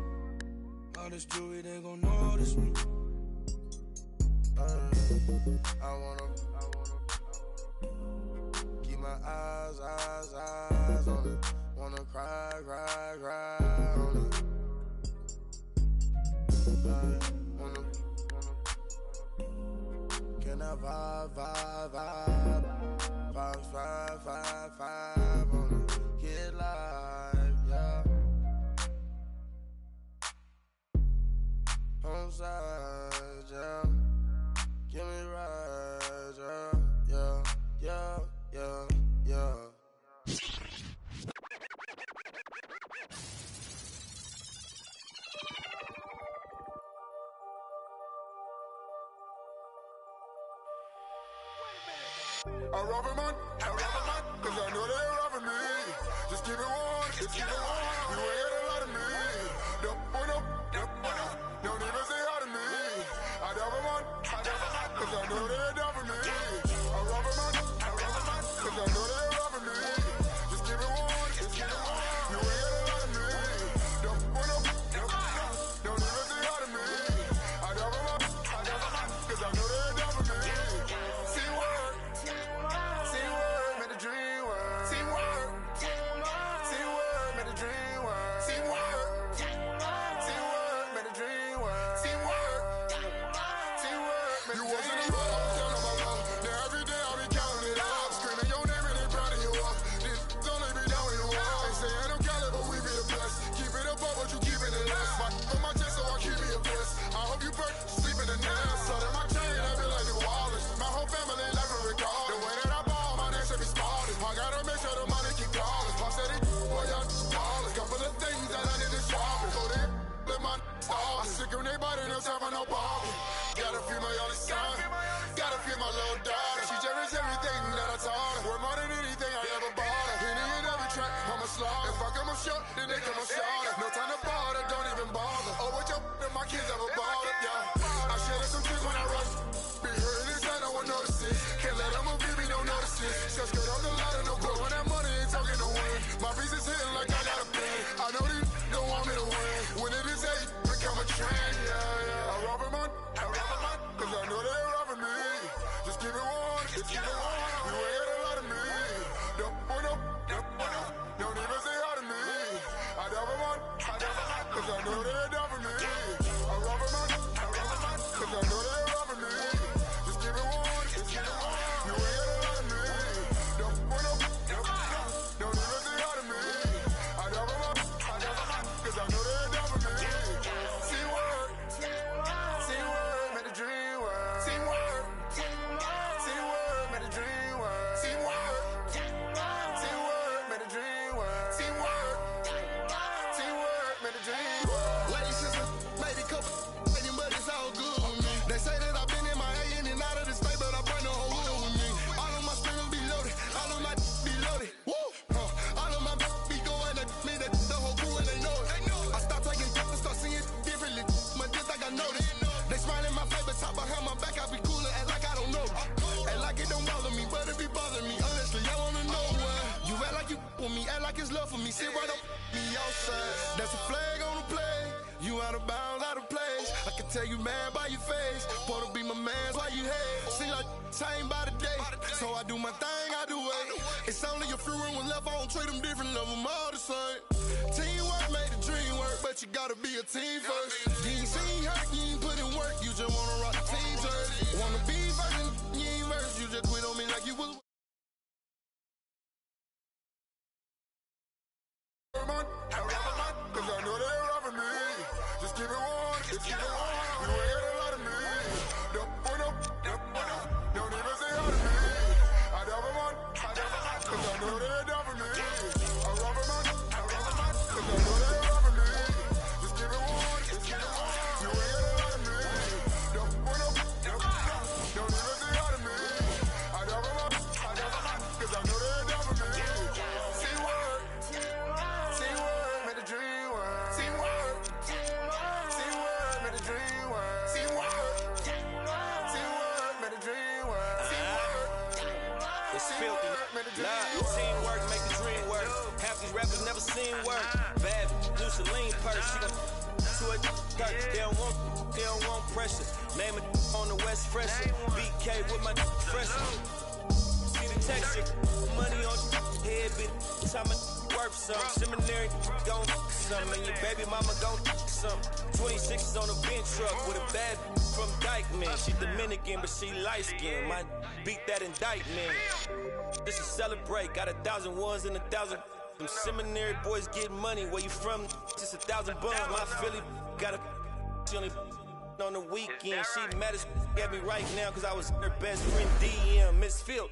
All this jewelry, they gon' notice me. I wanna keep my eyes on it. Wanna cry on it. Can I vibe? Box 5 on it. Get live, yeah. Home side, yeah. Give me rides, yeah. I rob a man, cause I know they robbing me. Just keep it one, you ain't got a lot of me. Don't even say hi to me. I rob a man, cause I know they robbing me. I rob a man, cause I know they robbing me. Just keep it one, you ain't got a lot of me. Don't even say hi to me. I rob a man, cause I know they robbing me. See what? Made the dream work. See what? Made the dream work. See what? Made the dream work. See what? You wasn't a rock, I was down on my luck. Now every day I be counting it up. Screaming your name and they proud of you up. This only be down when you walk. They say I don't count it, but we be the best. Keep it up, but you keep it in less. On my chest, so I keep me a bliss. I hope you burn, sleep in the nest. So that my chain, I be like New Orleans. My whole family life a regard. The way that I ball, my name should be spotted. I gotta make sure the money keep calling. I said it, boy, y'all ballin'. Couple of things that I need to sharpen. So they let my stall. I sick of they body, no time for no bargain. Gotta feel my only son. Gotta feel my little daughter. She cherish everything that I taught her. Worth more than anything I ever bought her. Penny in every track, I'm a slaughter. If I come up short, then they come up shorter. No time to bother, don't even bother. Oh, what your and my kids ever bought it, yeah. I shed some tears when I rush. Be hurting inside, no one notices. Can't let them give me no notices. Just skirt on the ladder, no go on that money, ain't talking no win. My piece is hitting like I got a pen. I know these don't want me to win. When it is hate, become a trend, yeah. I rob a man, cause I know they robbing me. Just keep it one, you ain't got a lot of me. Don't even say hi to me. I rob a man, cause I know they robbing me. I rob a man, cause I know they robbing me. Just keep it one, you ain't got a lot of me. tell you mad by your face. Supposed to be my man's why you hate. See like same by the day. So I do my thing, I do it. It's only a few rooms left, I don't treat them different, love them all the same. Teamwork made the dream work, but you gotta be a team first. You ain't seen hurt, you ain't put in work, you just wanna rock the team jersey. Wanna be versus, you ain't verse, you just quit on me like you was. Cause I know they're robbing me. Just keep it on, just keep it on. You ain't heard a lot of me. Don't even say out of me. I never want, cause I know they're down for me. I rob them out, cause I know they're robbing me. Just keep it on, just keep it on. You ain't heard a lot of me. Don't even say out of me. I never want, cause I know they're down for me. See what? Made the dream work. See what? Made the dream work. See what? Made the dream work. See what? It's filthy. Nah, teamwork make the dream work. Half these rappers never seen work. Bad use a lean purse. She gon' to a dirt. They don't want pressure. Name it on the West Fresher. BK with my fresher. See the texture. Money on head, bitch. Time worth some. Seminary gon' some. And your baby mama gon' some. 26 on a bench truck with a bad from Dykeman. She Dominican, but she light skinned. Might beat that indictment. This is celebrate. Got 1,000 ones and 1,000. Them seminary boys get money. Where you from? Just 1,000 buns. My Philly got a. She only on the weekend. She mad as at me right now because I was her best friend DM. Miss Field.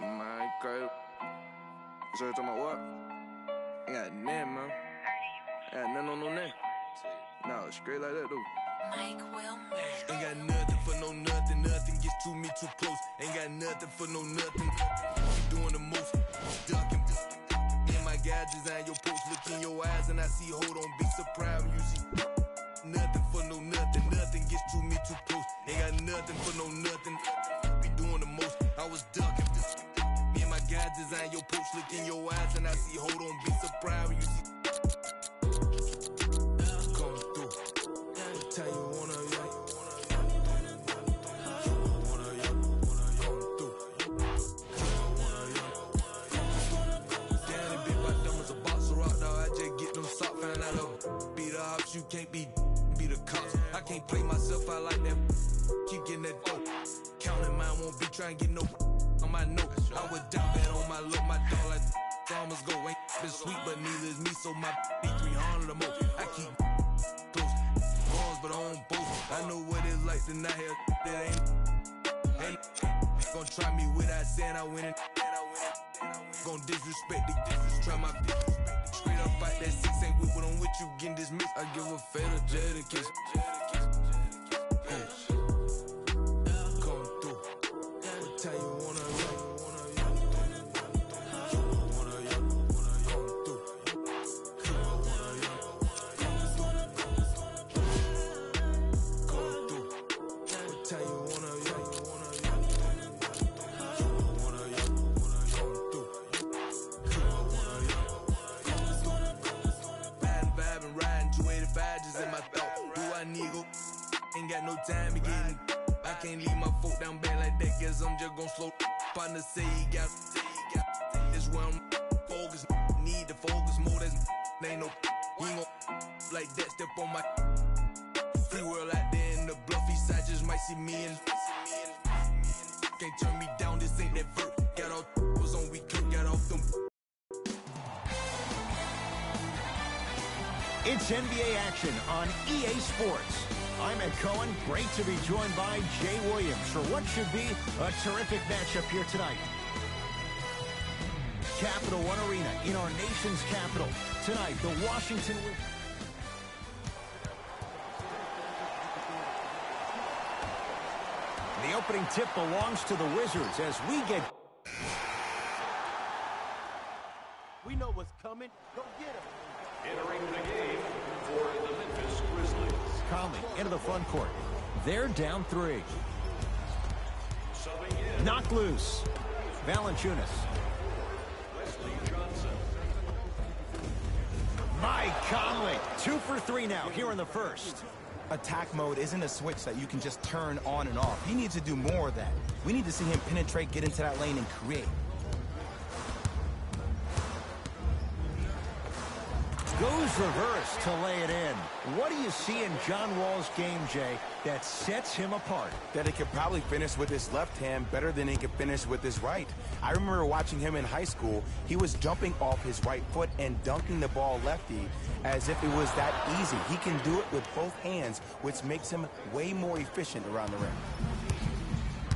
My girl. So you talking about what? Ain't got nothing, man. Ain't got nothing on no name. No, straight like that, dude. Ain't got nothing for no nothing. Nothing gets to me too close. Ain't got nothing for no nothing. You doing the most. Ducking. In my guy, design your post. Look in your eyes and I see, hold on, be surprised when you see. Nothing for no nothing. Nothing gets to me too close. Ain't got nothing for no nothing. Be doing the most. I was ducking. Me and my guy design your post. Look in your eyes and I see, hold on, be surprised when you see. Come through. What time you wanna, yeah? you can't be the cops. I can't play myself out like that. Keep getting that dope. Counting mine won't be trying to get no on my note. I would die bad on my look, my dog like farmers go. Ain't been sweet, but neither is me, so my be 300 or more. I keep close guns, but I don't boast. I know what it's like to not have that ain't gonna try me without saying I win it. Gon' disrespect the difference, try my bitch. Straight up fight that 6 ain't with what I'm with you getting dismissed. I give a fatal Jada kiss. Come through. What time you wanna run? Ain't got no time to get in. I can't leave my foot down bad like that. Guess I'm just gon' slow. Partner say he got this where I'm focused. Need to focus more. That's ain't no. He ain't gon' like that. Step on my free world out there in the bluffy side. Just might see me and can't turn me down. This ain't that vert. Got all was on we cook. Got off them. It's NBA action on EA Sports. I'm Ed Cohen. Great to be joined by Jay Williams for what should be a terrific matchup here tonight. Capital One Arena in our nation's capital. Tonight, the Washington Wizards. The opening tip belongs to the Wizards as we get... We know what's coming. Go get him. Entering the game for the Memphis Grizzlies. Conley into the front court. They're down 3. Knocked loose. Valanciunas. Mike Conley. 2 for 3 now here in the first. Attack mode isn't a switch that you can just turn on and off. He needs to do more of that. We need to see him penetrate, get into that lane, and create. Goes reverse to lay it in. What do you see in John Wall's game, Jay, that sets him apart? That he could probably finish with his left hand better than he could finish with his right. I remember watching him in high school. He was jumping off his right foot and dunking the ball lefty as if it was that easy. He can do it with both hands, which makes him way more efficient around the rim.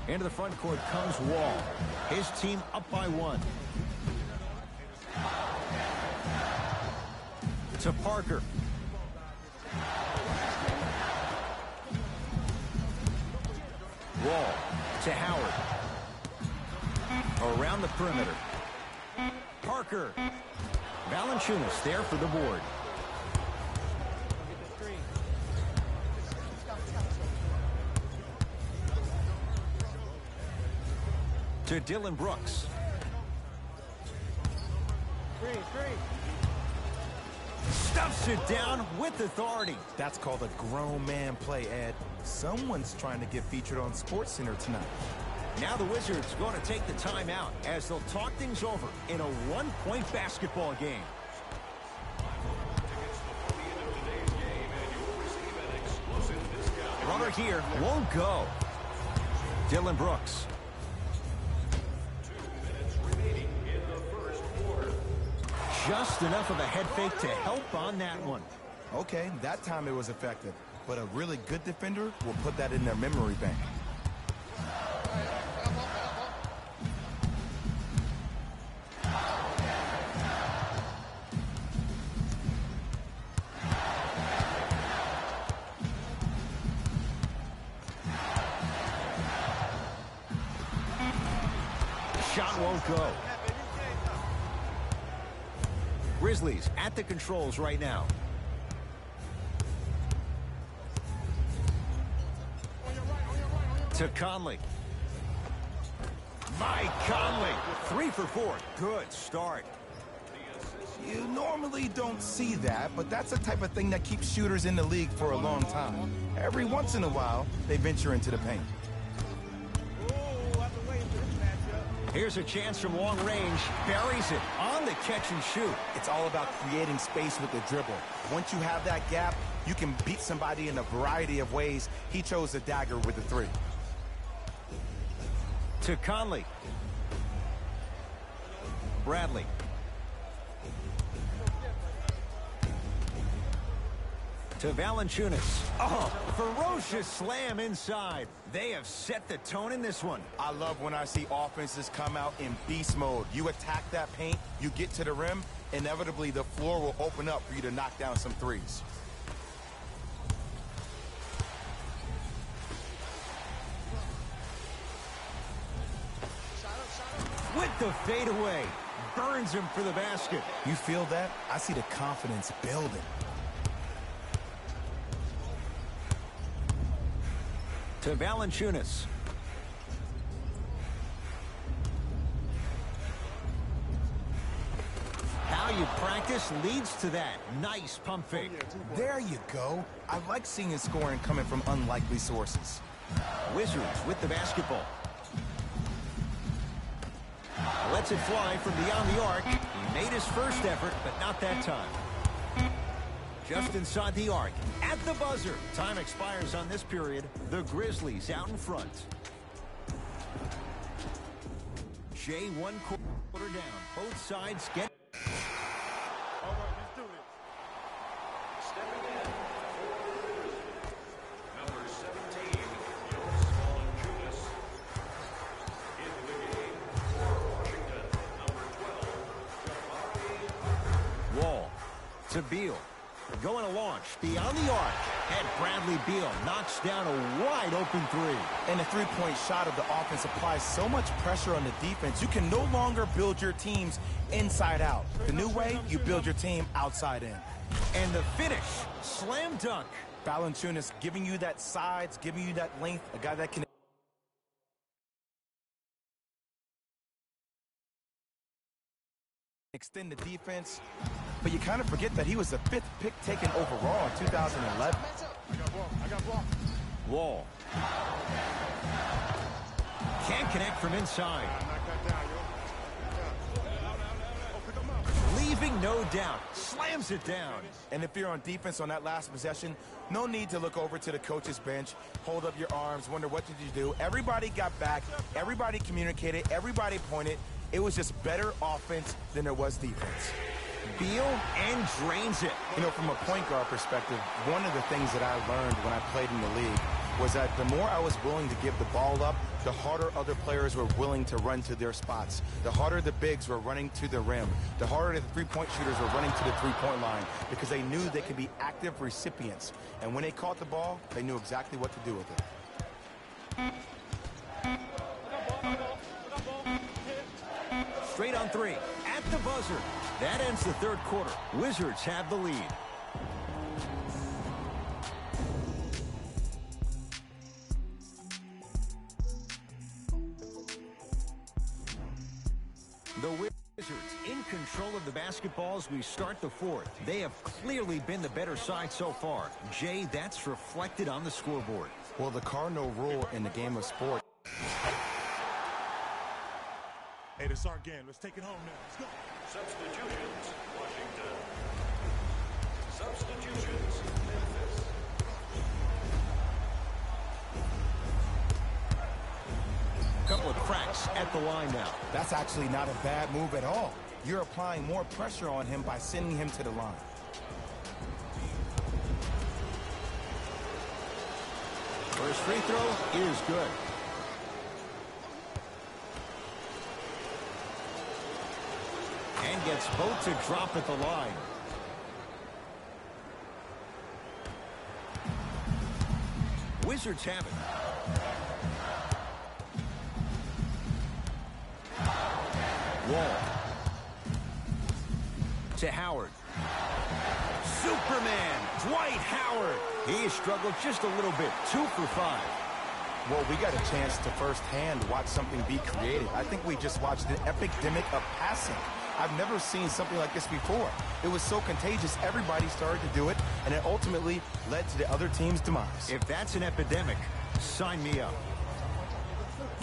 Into the front court comes Wall. His team up by 1. To Parker. Wall to Howard. Around the perimeter. Parker. Valanciunas there for the board. To Dylan Brooks. Stuffs it down with authority. That's called a grown man play, Ed. Someone's trying to get featured on SportsCenter tonight. Now the Wizards going to take the timeout as they'll talk things over in a 1-point basketball game. Runner here won't go. Dylan Brooks. 2 minutes remaining in the first quarter. Just enough of a head fake to help on that one. Okay, that time it was effective. But a really good defender will put that in their memory bank. Shot won't go. Grizzlies at the controls right now. To Conley. Mike Conley. 3 for 4. Good start. You normally don't see that, but that's the type of thing that keeps shooters in the league for a long time. Every once in a while, they venture into the paint. Here's a chance from long range. Buries it on the catch and shoot. It's all about creating space with the dribble. Once you have that gap, You can beat somebody in a variety of ways. He chose the dagger with the 3. To Conley. Bradley. To Valanciunas. Oh, ferocious slam inside. They have set the tone in this one. I love when I see offenses come out in beast mode. You attack that paint, you get to the rim, inevitably the floor will open up for you to knock down some threes. With the fadeaway. Burns him for the basket. You feel that? I see the confidence building. To Valanciunas. How you practice leads to that. Nice pump fake. There you go. I like seeing his scoring coming from unlikely sources. Wizards with the basketball. Lets it fly from beyond the arc. He made his first effort, but not that time. Just inside the arc. At the buzzer. Time expires on this period. The Grizzlies out in front. Jay 1 quarter down. Both sides get... All right, let's do this. Stepping in for number 17, Jonas Valanciunas. In the game for Washington, number 12, Wall to Beal. Going to launch beyond the arc. And Bradley Beal knocks down a wide-open 3. And the three-point shot of the offense applies so much pressure on the defense, you can no longer build your teams inside out. The new way, you build your team outside in. And the finish, slam dunk. Valanciunas giving you that size, giving you that length, a guy that can extend the defense. But you kind of forget that he was the 5th pick taken overall in 2011. I got blocked. Wall. Can't connect from inside. Leaving no doubt. Slams it down. And if you're on defense on that last possession, no need to look over to the coach's bench, hold up your arms, wonder what did you do. Everybody got back. Everybody communicated. Everybody pointed. It was just better offense than there was defense. Beal and drains it. You know, from a point guard perspective, one of the things that I learned when I played in the league was that the more I was willing to give the ball up, the harder other players were willing to run to their spots. The harder the bigs were running to the rim. The harder the three-point shooters were running to the three-point line because they knew they could be active recipients. And when they caught the ball, they knew exactly what to do with it. Straight on 3. At the buzzer. That ends the third quarter. Wizards have the lead. The Wizards in control of the basketball as we start the fourth. They have clearly been the better side so far. Jay, that's reflected on the scoreboard. Well, the cardinal rule in the game of sport. Hey, this is our game. Let's take it home now. Let's go. substitutions, Washington. Substitutions, Memphis. Couple of cracks at the line now. That's actually not a bad move at all. You're applying more pressure on him by sending him to the line. First free throw is good. And gets both to drop at the line. Wizards have it. Wall. To Howard. Superman, Dwight Howard. He struggled just a little bit. 2 for 5. Well, we got a chance to firsthand watch something be created. I think we just watched an epidemic of passing. I've never seen something like this before. It was so contagious, everybody started to do it, and it ultimately led to the other team's demise. If that's an epidemic, sign me up.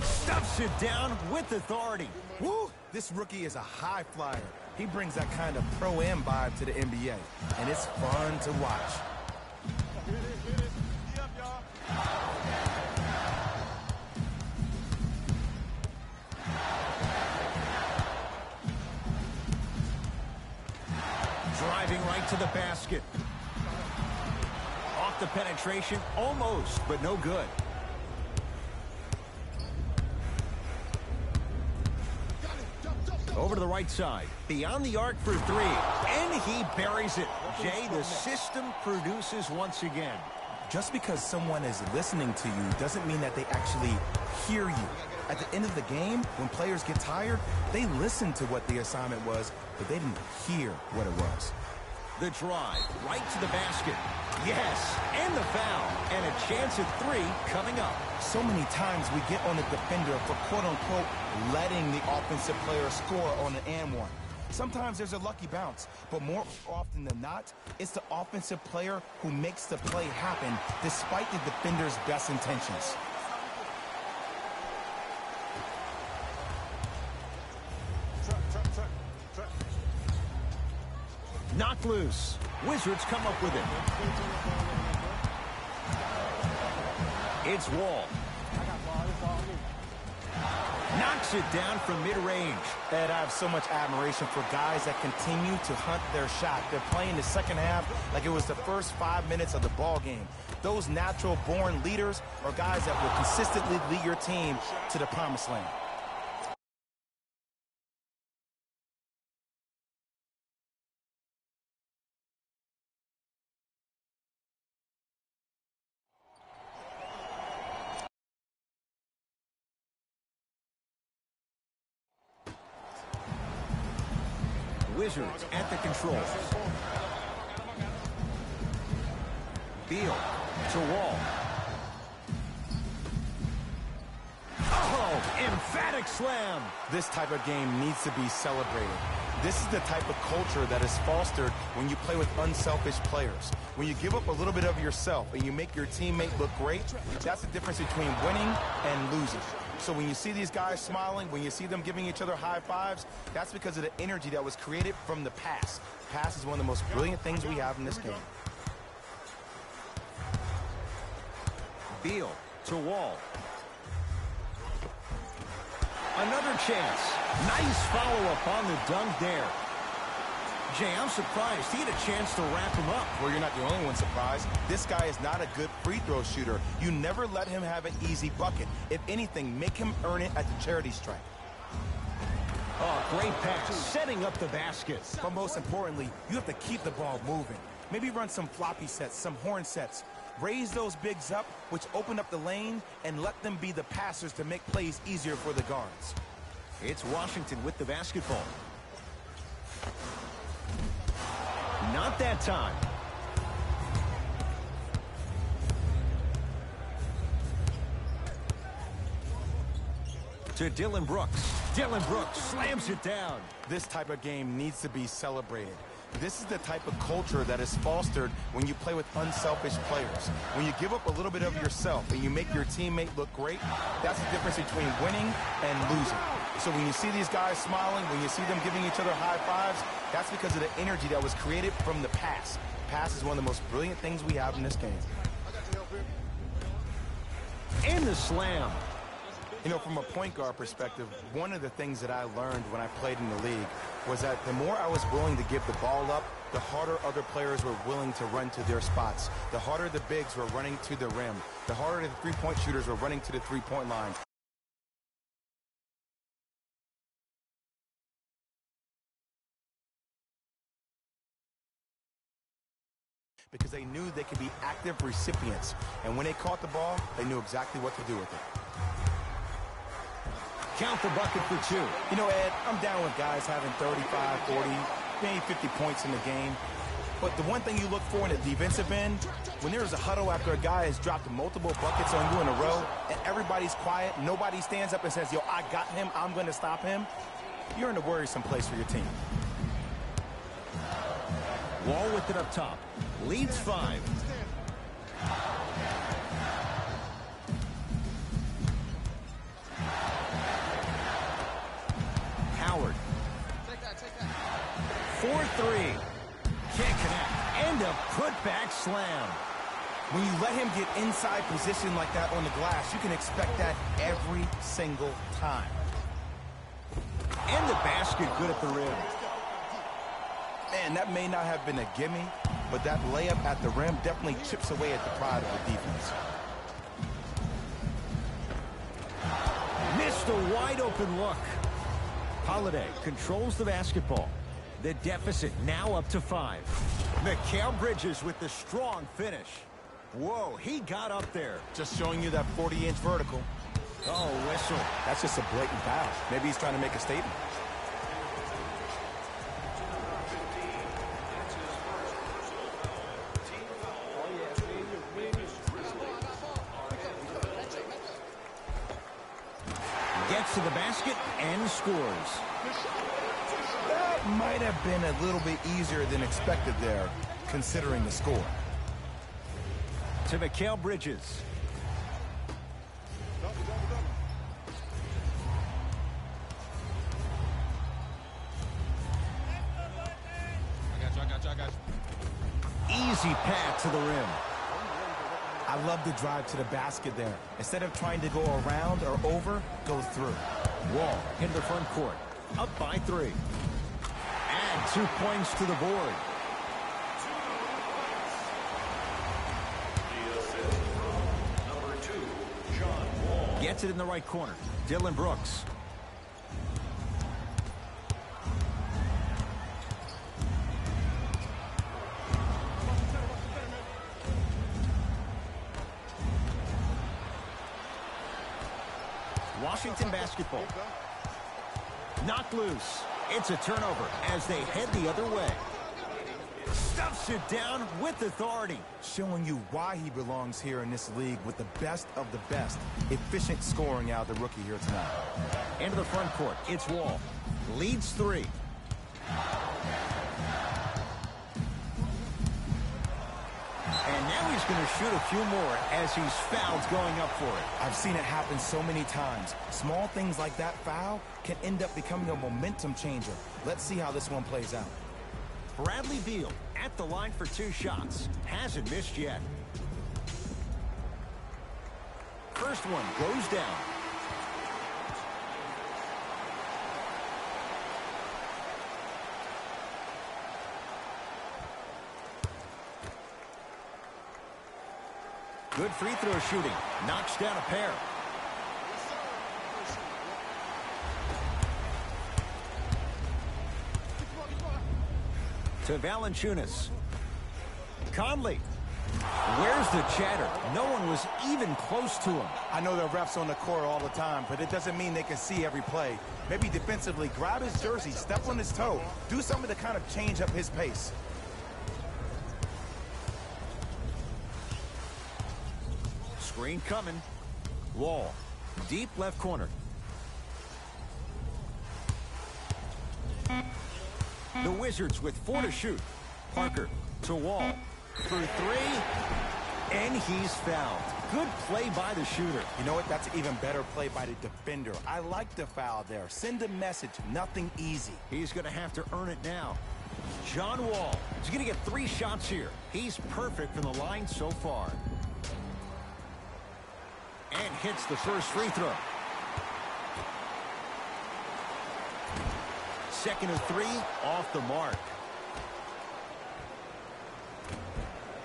Stuffs it down with authority. Woo! This rookie is a high flyer. He brings that kind of pro-am vibe to the NBA, and it's fun to watch. to the basket. Off the penetration, almost, but no good. Over to the right side, beyond the arc for three, and he buries it. Jay, the system produces once again. Just because someone is listening to you doesn't mean that they actually hear you. At the end of the game, when players get tired, they listen to what the assignment was, but they didn't hear what it was. The drive, right to the basket. Yes, and the foul, and a chance at three coming up. So many times we get on the defender for quote-unquote letting the offensive player score on an and one. Sometimes there's a lucky bounce, but more often than not, it's the offensive player who makes the play happen despite the defender's best intentions. Knocked loose. Wizards come up with it. It's Wall. Knocks it down from mid-range. Ed, I have so much admiration for guys that continue to hunt their shot. They're playing the second half like it was the first 5 minutes of the ball game. Those natural-born leaders are guys that will consistently lead your team to the promised land. Wizards at the controls. Beal to Wall. Oh, emphatic slam. This type of game needs to be celebrated. This is the type of culture that is fostered when you play with unselfish players. When you give up a little bit of yourself and you make your teammate look great, that's the difference between winning and losing. So when you see these guys smiling, when you see them giving each other high fives, that's because of the energy that was created from the pass. Pass is one of the most brilliant things we have in this game. Beal to Wall. Another chance. Nice follow-up on the dunk there. Jay, I'm surprised. He had a chance to wrap him up. Well, you're not the only one surprised. This guy is not a good free throw shooter. You never let him have an easy bucket. If anything, make him earn it at the charity stripe. Oh, great pass. Setting up the basket. But most importantly, you have to keep the ball moving. Maybe run some floppy sets, some horn sets. Raise those bigs up, which open up the lane, and let them be the passers to make plays easier for the guards. It's Washington with the basketball. Not that time. To Dylan Brooks. Dylan Brooks slams it down. This type of game needs to be celebrated. This is the type of culture that is fostered when you play with unselfish players. When you give up a little bit of yourself and you make your teammate look great, that's the difference between winning and losing. So when you see these guys smiling, when you see them giving each other high fives, that's because of the energy that was created from the pass. Pass is one of the most brilliant things we have in this game. And the slam. You know, from a point guard perspective, one of the things that I learned when I played in the league was that the more I was willing to give the ball up, the harder other players were willing to run to their spots. The harder the bigs were running to the rim. The harder the three-point shooters were running to the three-point line. Because they knew they could be active recipients. And when they caught the ball, they knew exactly what to do with it. Count the bucket for two. You know, Ed, I'm down with guys having 35, 40, maybe 50 points in the game. But the one thing you look for in the defensive end, when there's a huddle after a guy has dropped multiple buckets on you in a row, and everybody's quiet, nobody stands up and says, yo, I got him, I'm going to stop him, you're in a worrisome place for your team. Wall with it up top. Leads 5. Howard. 4-3. Can't connect. And a putback slam. When you let him get inside position like that on the glass, you can expect that every single time. And the basket good at the rim. Man, that may not have been a gimme, but that layup at the rim definitely chips away at the pride of the defense. Missed a wide open look. Holiday controls the basketball. The deficit now up to 5. Mikal Bridges with the strong finish. Whoa, he got up there. Just showing you that 40-inch vertical. Oh, whistle. That's just a blatant foul. Maybe he's trying to make a statement. Gets to the basket and scores. That might have been a little bit easier than expected there, considering the score. To Mikal Bridges. I got you. Easy path to the rim. I love the drive to the basket there. Instead of trying to go around or over, go through. Wall in the front court. Up by 3. And 2 points to the board. The assist from number 2, John Wall. Gets it in the right corner. Dylan Brooks. Washington basketball. Knocked loose. It's a turnover as they head the other way. Stuffs it down with authority. Showing you why he belongs here in this league with the best of the best. Efficient scoring out of the rookie here tonight. Into the front court. It's Wall. Leads 3. And now he's going to shoot a few more as he's fouled going up for it. I've seen it happen so many times. Small things like that foul can end up becoming a momentum changer. Let's see how this one plays out. Bradley Beal at the line for 2 shots. Hasn't missed yet. First one goes down. Good free throw shooting. Knocks down a pair. To Valanciunas. Conley. Where's the chatter? No one was even close to him. I know there are refs on the court all the time, but it doesn't mean they can see every play. Maybe defensively, grab his jersey, step on his toe, do something to kind of change up his pace. Screen coming. Wall. Deep left corner. The Wizards with 4 to shoot. Parker to Wall. For 3. And he's fouled. Good play by the shooter. You know what? That's an even better play by the defender. I like the foul there. Send a message. Nothing easy. He's going to have to earn it now. John Wall. He's going to get 3 shots here. He's perfect from the line so far. And hits the first free throw. Second of 3, off the mark.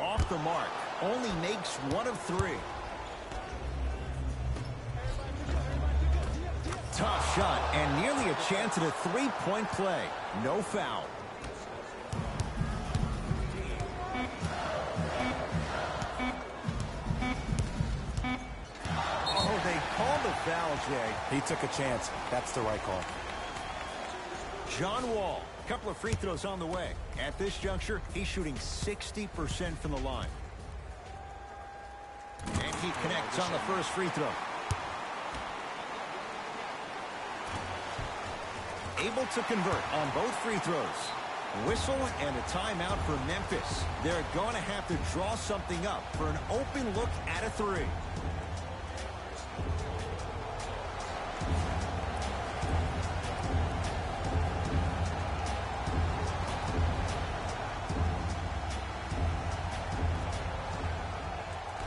Off the mark. Only makes 1 of 3. Tough shot and nearly a chance at a 3-point play. No foul. Oh, they called the foul, Jay. He took a chance. That's the right call. John Wall, a couple of free throws on the way. At this juncture, he's shooting 60% from the line. And he connects on the first free throw. Able to convert on both free throws. Whistle and a timeout for Memphis. They're going to have to draw something up for an open look at a 3.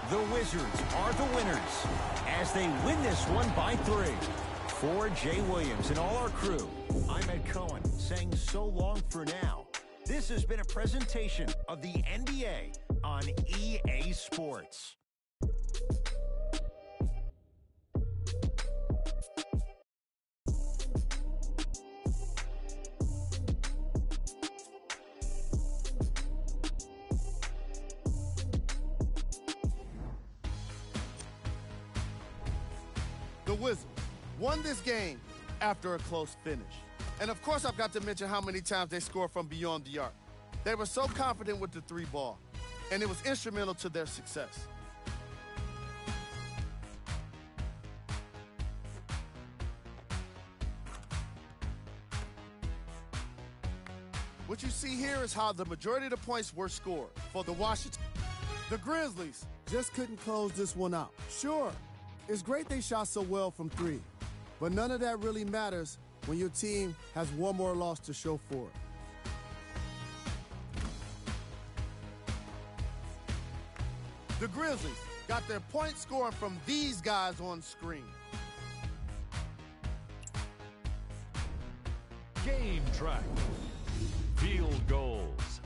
The Wizards are the winners as they win this one by 3. For Jay Williams and all our crew, I'm Ed Cohen saying so long for now This has been a presentation of the NBA on EA Sports. The Wizards won this game after a close finish. And of course, I've got to mention how many times they scored from beyond the arc. They were so confident with the three ball, and it was instrumental to their success. What you see here is how the majority of the points were scored for the Washington. The Grizzlies just couldn't close this one out. Sure, it's great they shot so well from three, but none of that really matters when your team has one more loss to show for it. The Grizzlies got their point scoring from these guys on screen. Game track. Field goals.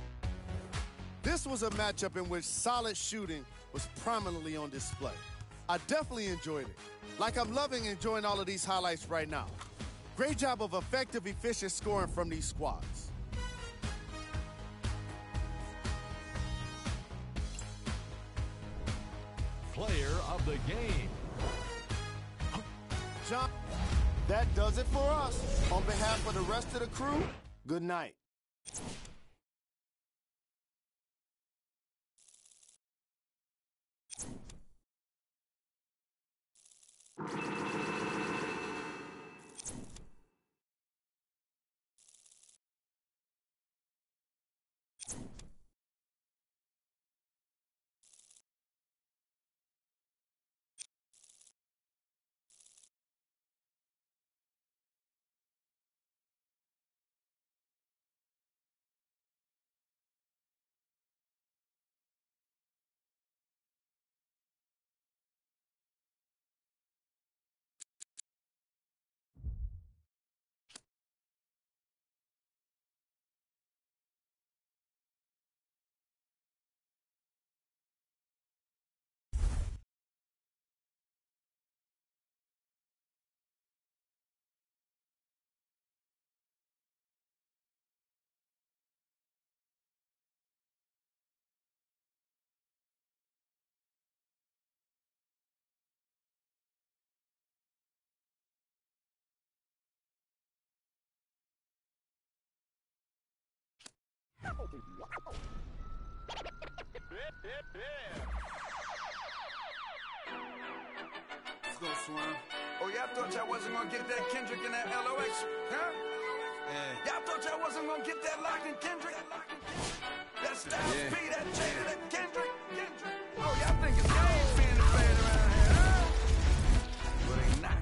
This was a matchup in which solid shooting was prominently on display. I definitely enjoyed it. Like I'm loving enjoying all of these highlights right now. Great job of effective, efficient scoring from these squads. Player of the game. John, that does it for us. On behalf of the rest of the crew, good night. Let's go, Swan. Oh, y'all thought y'all wasn't gonna get that Kendrick and that LOX, huh? Yeah. Y'all thought y'all wasn't gonna get that Lock and Kendrick? That Styles P, that Jada, that Kendrick. Oh, y'all think it's game being played around here, huh? But ain't not.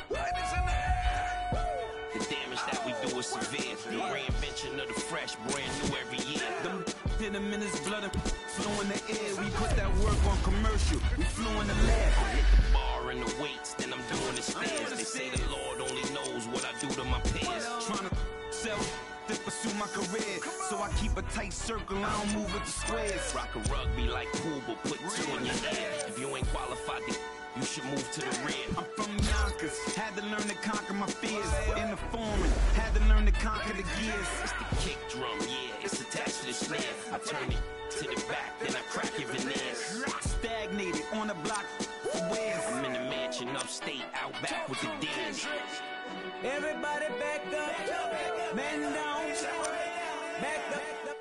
What is in there? The damage that we do is severe. The reinvention of the fresh, brand new every year. Them hit them in his blood and flew in the air. We put that work on commercial. We flew in the lab. Hit the bar and the weights, then I'm doing the stairs. They say the Lord only knows what I do to my peers. Trying to sell to pursue my career. So I keep a tight circle, I don't move with the squares. Rock a rugby like pool, but put two in your ear. If you ain't qualified, you should move to the rear. I'm from Yonkers, had to learn to conquer my fears. In the foreign, had to learn to conquer the gears. It's the kick drum, yeah, it's attached to the snare. I turn it to the back, then I crack your veneers. Stagnated on the block for wears. I'm in the mansion upstate, out back with the D's. Everybody back up, man down, back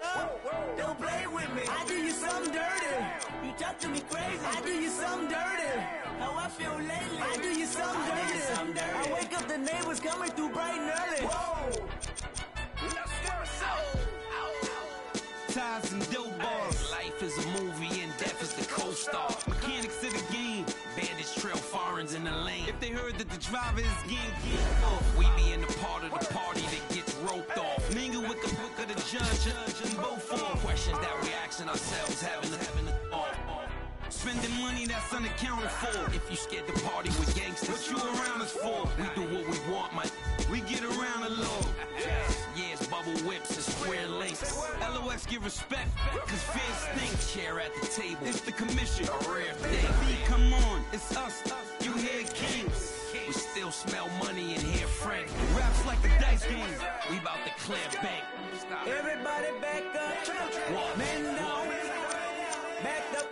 up. Don't play with me. I do you something dirty. You talk to me crazy. I do you something dirty. How I feel lately. I do you something dirty. I wake up, the neighbors coming through bright and early. Whoa. Ties and dope bars. Life is a movie and death is the co-star. Mechanics of the game. Bandits trail foreigns in the lane. If they heard that the driver is getting we be in the part of the party that gets roped off. Mingle with the book of the judge and both for questions that we asking ourselves, having the spending money that's unaccounted for. If you scared to party with gangsters, what you around us for? We do what we want, Mike. We get around a little. Yeah, it's bubble double whips and square links. LOX give respect, cause fans think. Chair at the table, it's the commission, a rare thing. Come on, it's us, you hear kings. We still smell money and hear Frank. Raps like the dice game, we bout to clear bank. Everybody back up, man down, back up.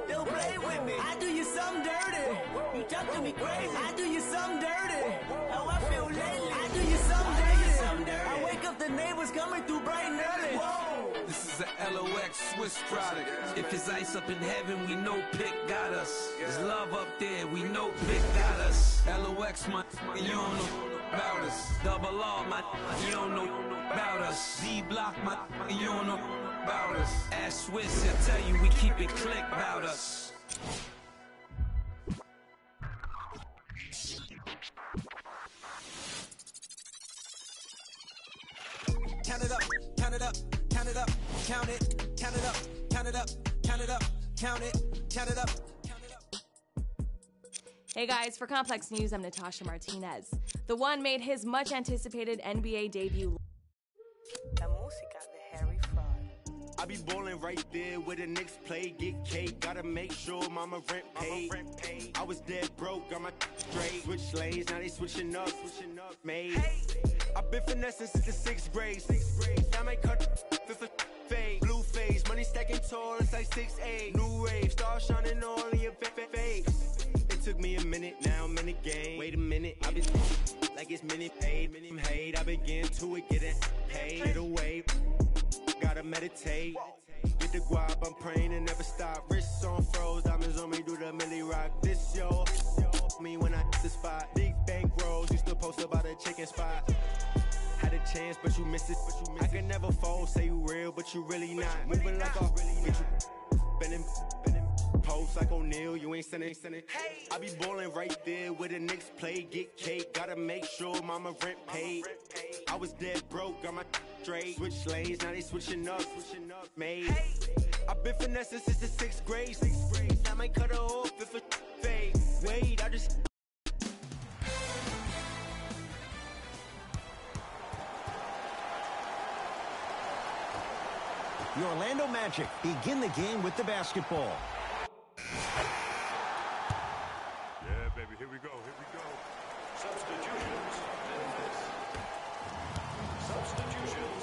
Don't play with me. I do you something dirty. You talk to me crazy. I do you something dirty. How I feel lately. I do you something dirty. I wake up, the neighbors coming through bright and early. Whoa. This is a LOX Swiss product. If it's ice up in heaven, we know Pick got us. There's love up there, we know Pick got us. LOX, my, you don't know about us. Double R, my, you don't know about us. Z-Block, my, you don't know about us. Ask Swiss, he'll tell you we keep it click about us. Count it up, count it up, count it up, count it, count it up, count it up, count it up, count it, count it up. Hey guys, for Complex News, I'm Natasha Martinez. The One made his much anticipated NBA debut. I be ballin' right there where the Knicks play, get cake, gotta make sure mama rent paid. I was dead broke, got my straight, switch lanes, now they switching up, made. I've been finessing since the 6th grade, I might cut fifth fade, blue face, money stacking tall, it's like 6'8", new rave, stars shining all in your face. It took me a minute, now I'm in the game, wait a minute, I been like it's minute paid, I been getting to it, getting paid, get away. Gotta meditate, get the guap, I'm praying and never stop. Wrists on froze, diamonds on me, do the milli rock. This yo, me when I hit the spot. Big bank rolls, used to post about a chicken spot. Had a chance, but you missed it. I can never fold, say you real, but you really not. Moving like a bitch, you bending, post like O'Neal, you ain't sending. I be ballin' right there where the Knicks play, get cake, gotta make sure mama rent paid. I was dead broke, got my straight, switch lanes, now they switching up, made. I've been finessing since the 6th grade, I might cut her off if a fade. Wait, I just. The Orlando Magic begin the game with the basketball. Yeah, baby, here we go, here we go. Substitutions. Substitutions.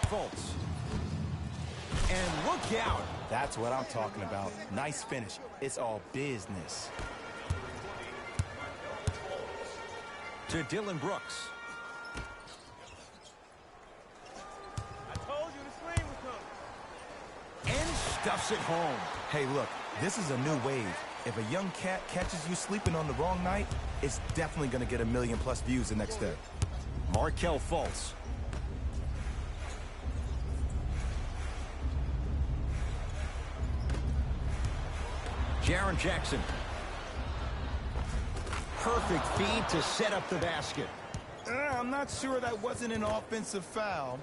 Fultz. And look out. That's what I'm talking about. Nice finish. It's all business. To Dylan Brooks. And stuffs it home. Hey, look, this is a new wave. If a young cat catches you sleeping on the wrong night, it's definitely going to get 1 million+ views the next day. Markelle Fultz. Jaren Jackson. Perfect feed to set up the basket. I'm not sure that wasn't an offensive foul,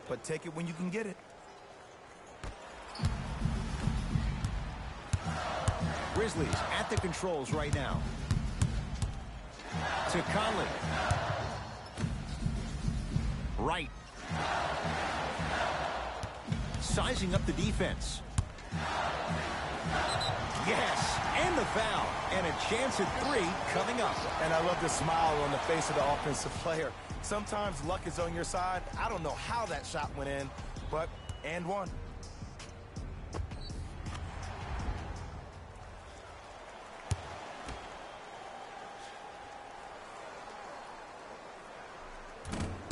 but take it when you can get it. Grizzlies at the controls right now. To Conley. Right. Sizing up the defense. Yes, and the foul. And a chance at 3 coming up. And I love the smile on the face of the offensive player. Sometimes luck is on your side. I don't know how that shot went in, but and one.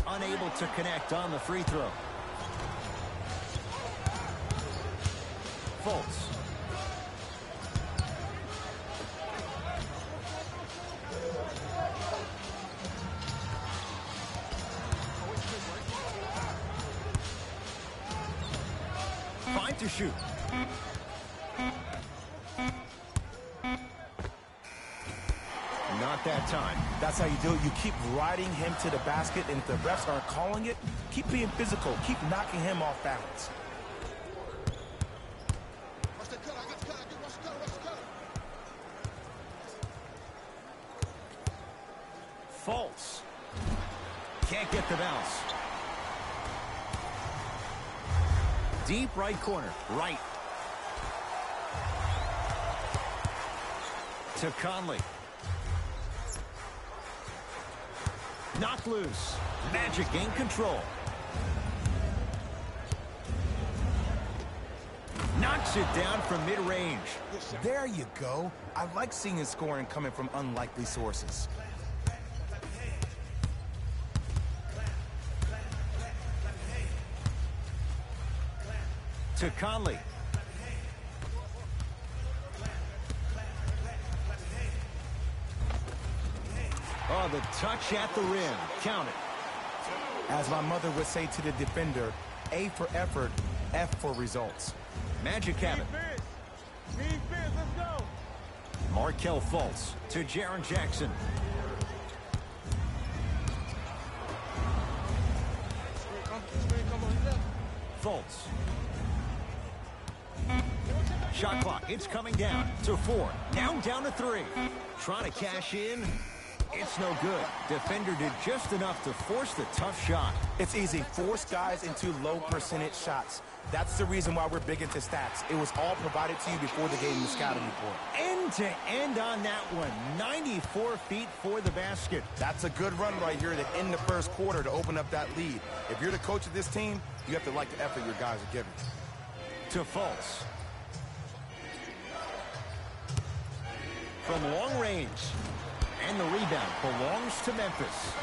Unable to connect on the free throw. Fultz. Fine to shoot. Not that time. That's how you do it. You keep riding him to the basket, and if the refs aren't calling it, keep being physical. Keep knocking him off balance. Fultz. Can't get the bounce. Deep right corner. Right. To Conley. Knocked loose. Magic gain control. Knocks it down from mid-range. There you go. I like seeing his scoring coming from unlikely sources. To Conley. Oh, the touch at the rim. Count it. As my mother would say to the defender, A for effort, F for results. Magic have it. Let's go. Markelle Fultz to Jaren Jackson. Fultz. Shot clock. It's coming down to 4. Now down to 3. Trying to cash in. It's no good. Defender did just enough to force the tough shot. It's easy. Force guys into low percentage shots. That's the reason why we're big into stats. It was all provided to you before the game in the scouting report. End to end on that one. 94 feet for the basket. That's a good run right here to end the first quarter to open up that lead. If you're the coach of this team, you have to like the effort your guys are giving. To Fultz. From long range. And the rebound belongs to Memphis.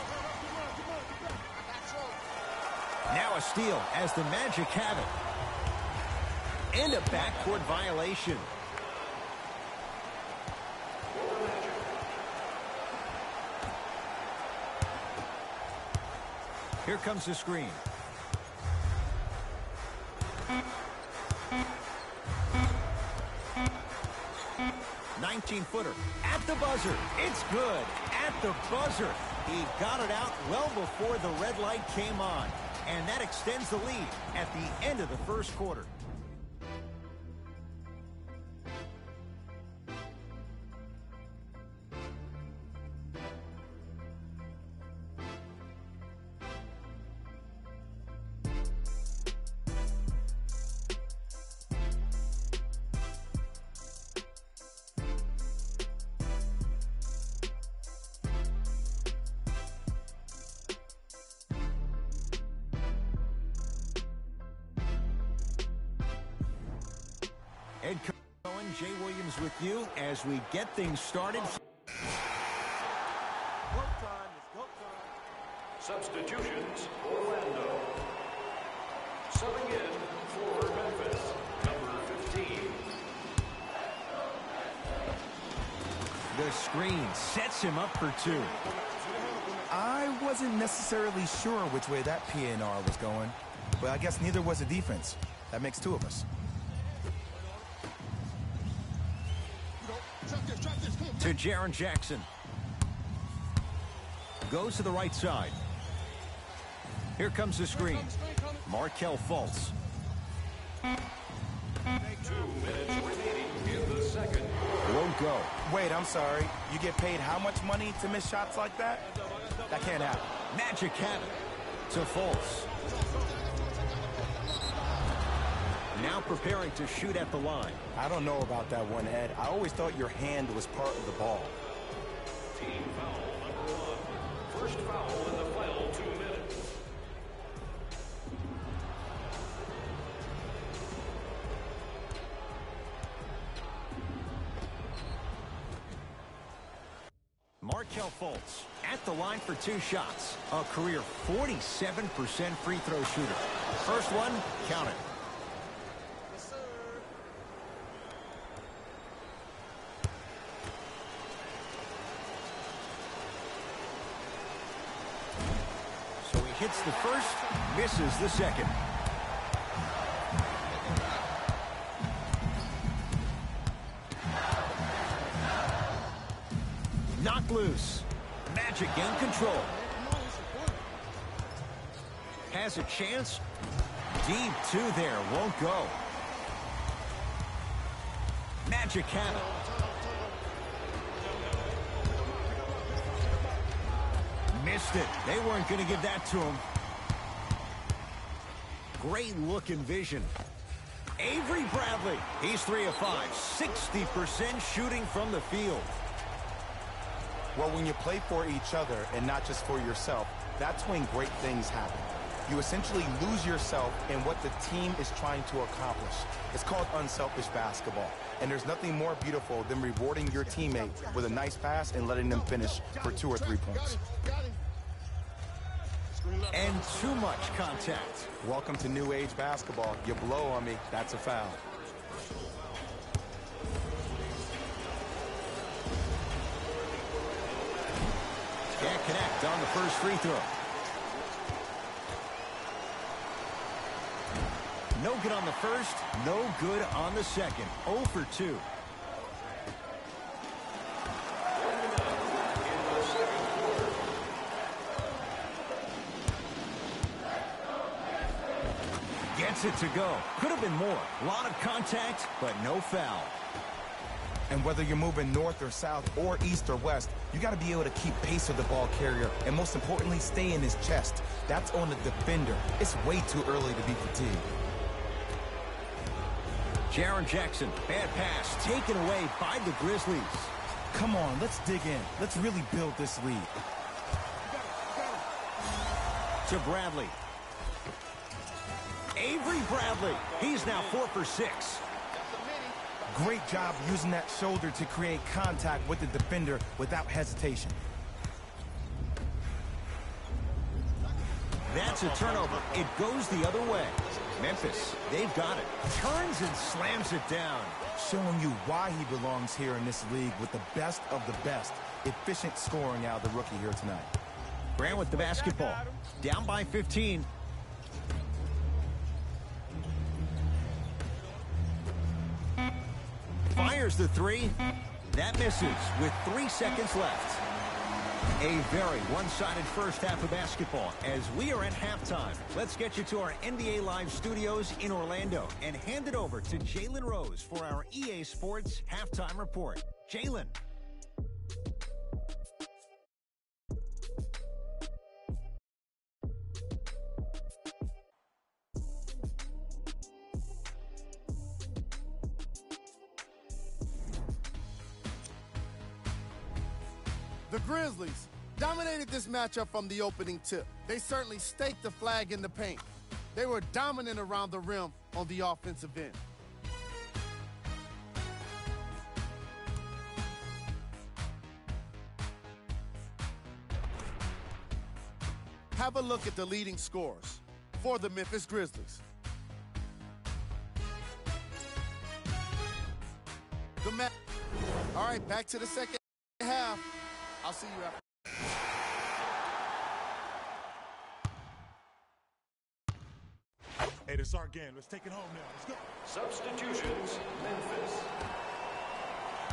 Now a steal as the Magic have it. And a backcourt violation. Here comes the screen. Footer at the buzzer. It's good at the buzzer. He got it out well before the red light came on. And that extends the lead at the end of the first quarter. Ed Cohen, Jay Williams with you as we get things started. Substitutions, Orlando. Subbing in for Memphis, number 15. The screen sets him up for 2. I wasn't necessarily sure which way that PNR was going, but I guess neither was the defense. That makes 2 of us. To Jaren Jackson. Goes to the right side. Here comes the screen. Markelle Fultz. 2 minutes remaining in the second. Won't go. Wait, I'm sorry. You get paid how much money to miss shots like that? That can't happen. Magic have it to Fultz. Now preparing to shoot at the line. I don't know about that one, Ed. I always thought your hand was part of the ball. Team foul number 1. First foul in the final 2 minutes. Markelle Fultz at the line for 2 shots. A career 47% free throw shooter. First one, count it. Hits the first, misses the second. Knocked loose. Magic in control. Has a chance. Deep 2 there, won't go. Magic have it. Missed it. They weren't going to give that to him. Great look and vision. Avery Bradley. He's 3 of 5. 60% shooting from the field. Well, when you play for each other and not just for yourself, that's when great things happen. You essentially lose yourself in what the team is trying to accomplish. It's called unselfish basketball. And there's nothing more beautiful than rewarding your teammate with a nice pass and letting them finish for 2 or 3 points. And too much contact. Welcome to new age basketball. You blow on me, that's a foul. Can't connect on the first free throw. No good on the first, no good on the second. 0 for 2. Gets it to go. Could have been more. A lot of contact, but no foul. And whether you're moving north or south or east or west, you got to be able to keep pace with the ball carrier and most importantly, stay in his chest. That's on the defender. It's way too early to be fatigued. Jaren Jackson, bad pass, taken away by the Grizzlies. Come on, let's dig in. Let's really build this lead. To Bradley. Avery Bradley. He's now 4 for 6. Great job using that shoulder to create contact with the defender without hesitation. That's a turnover. It goes the other way. Memphis, they've got it. Turns and slams it down. Showing you why he belongs here in this league with the best of the best. Efficient scoring out of the rookie here tonight. Grant with the basketball. Down by 15. Fires the 3. That misses with 3 seconds left. A very one-sided first half of basketball as we are at halftime. Let's get you to our NBA Live studios in Orlando and hand it over to Jalen Rose for our EA Sports halftime report. Jalen. The Grizzlies dominated this matchup from the opening tip. They certainly staked the flag in the paint. They were dominant around the rim on the offensive end. Have a look at the leading scorers for the Memphis Grizzlies. All right, back to the second half. I'll see you after. Hey, this is our game. Let's take it home now. Let's go. Substitutions, Memphis.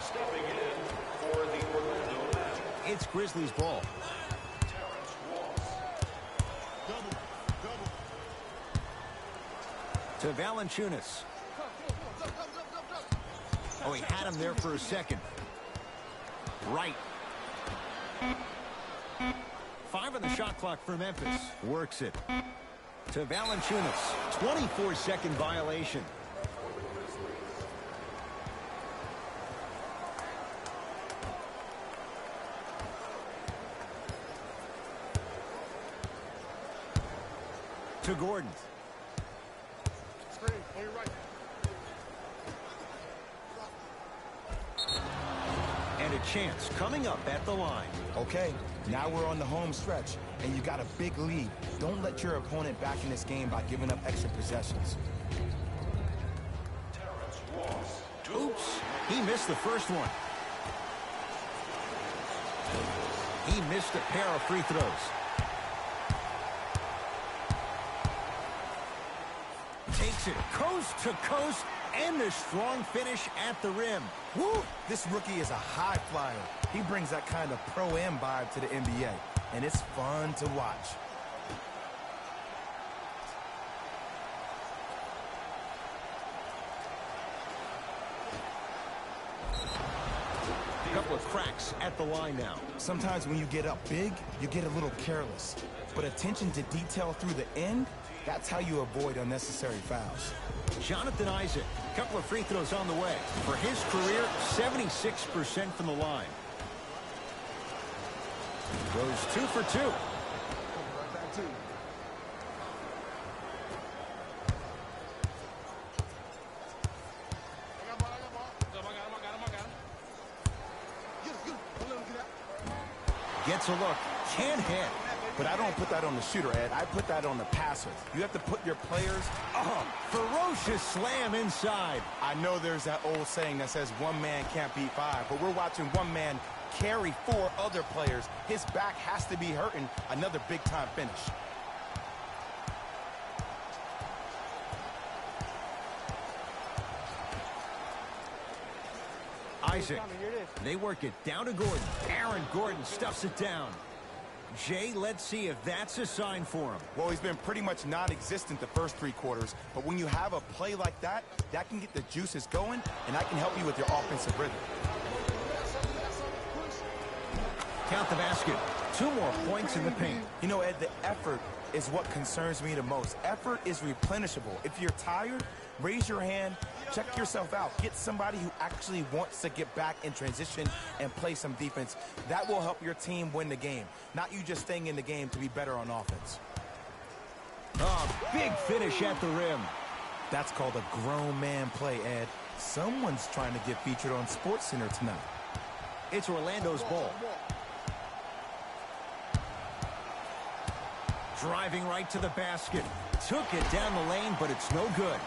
Stepping in for the Orlando Magic. It's Grizzlies ball. To Valanciunas. Oh, he had him there for a second. Right. 5 on the shot clock for Memphis. Works it. To Valanciunas. 24-second violation. To Gordon. Screen on your right. And a chance coming up at the line. Okay, now we're on the home stretch, and you got a big lead. Don't let your opponent back in this game by giving up extra possessions. Oops, he missed the first one. He missed a pair of free throws. Takes it coast to coast, and the strong finish at the rim. Woo! This rookie is a high flyer. He brings that kind of pro-am vibe to the NBA, and it's fun to watch. A couple of cracks at the line now. Sometimes when you get up big, you get a little careless. But attention to detail through the end, that's how you avoid unnecessary fouls. Jonathan Isaac, a couple of free throws on the way. For his career, 76% from the line. Goes 2 for 2. Right back to you. Gets a look. Can't hit. But I don't put that on the shooter, Ed. I put that on the passer. You have to put your players... Ferocious slam inside. I know there's that old saying that says one man can't beat five, but we're watching one man carry 4 other players. His back has to be hurting. Another big-time finish. Isaac. They work it down to Gordon. Aaron Gordon stuffs it down. Jay, let's see if that's a sign for him. Well, he's been pretty much non-existent the first 3 quarters, but when you have a play like that, that can get the juices going, and that can help you with your offensive rhythm. Count the basket. 2 more points in the paint. You know, Ed, the effort is what concerns me the most. Effort is replenishable. If you're tired, raise your hand, check yourself out. Get somebody who actually wants to get back in transition and play some defense. That will help your team win the game, not you just staying in the game to be better on offense. Oh, big finish at the rim. That's called a grown man play, Ed. Someone's trying to get featured on SportsCenter tonight. It's Orlando's ball. Driving right to the basket. Took it down the lane, but it's no good.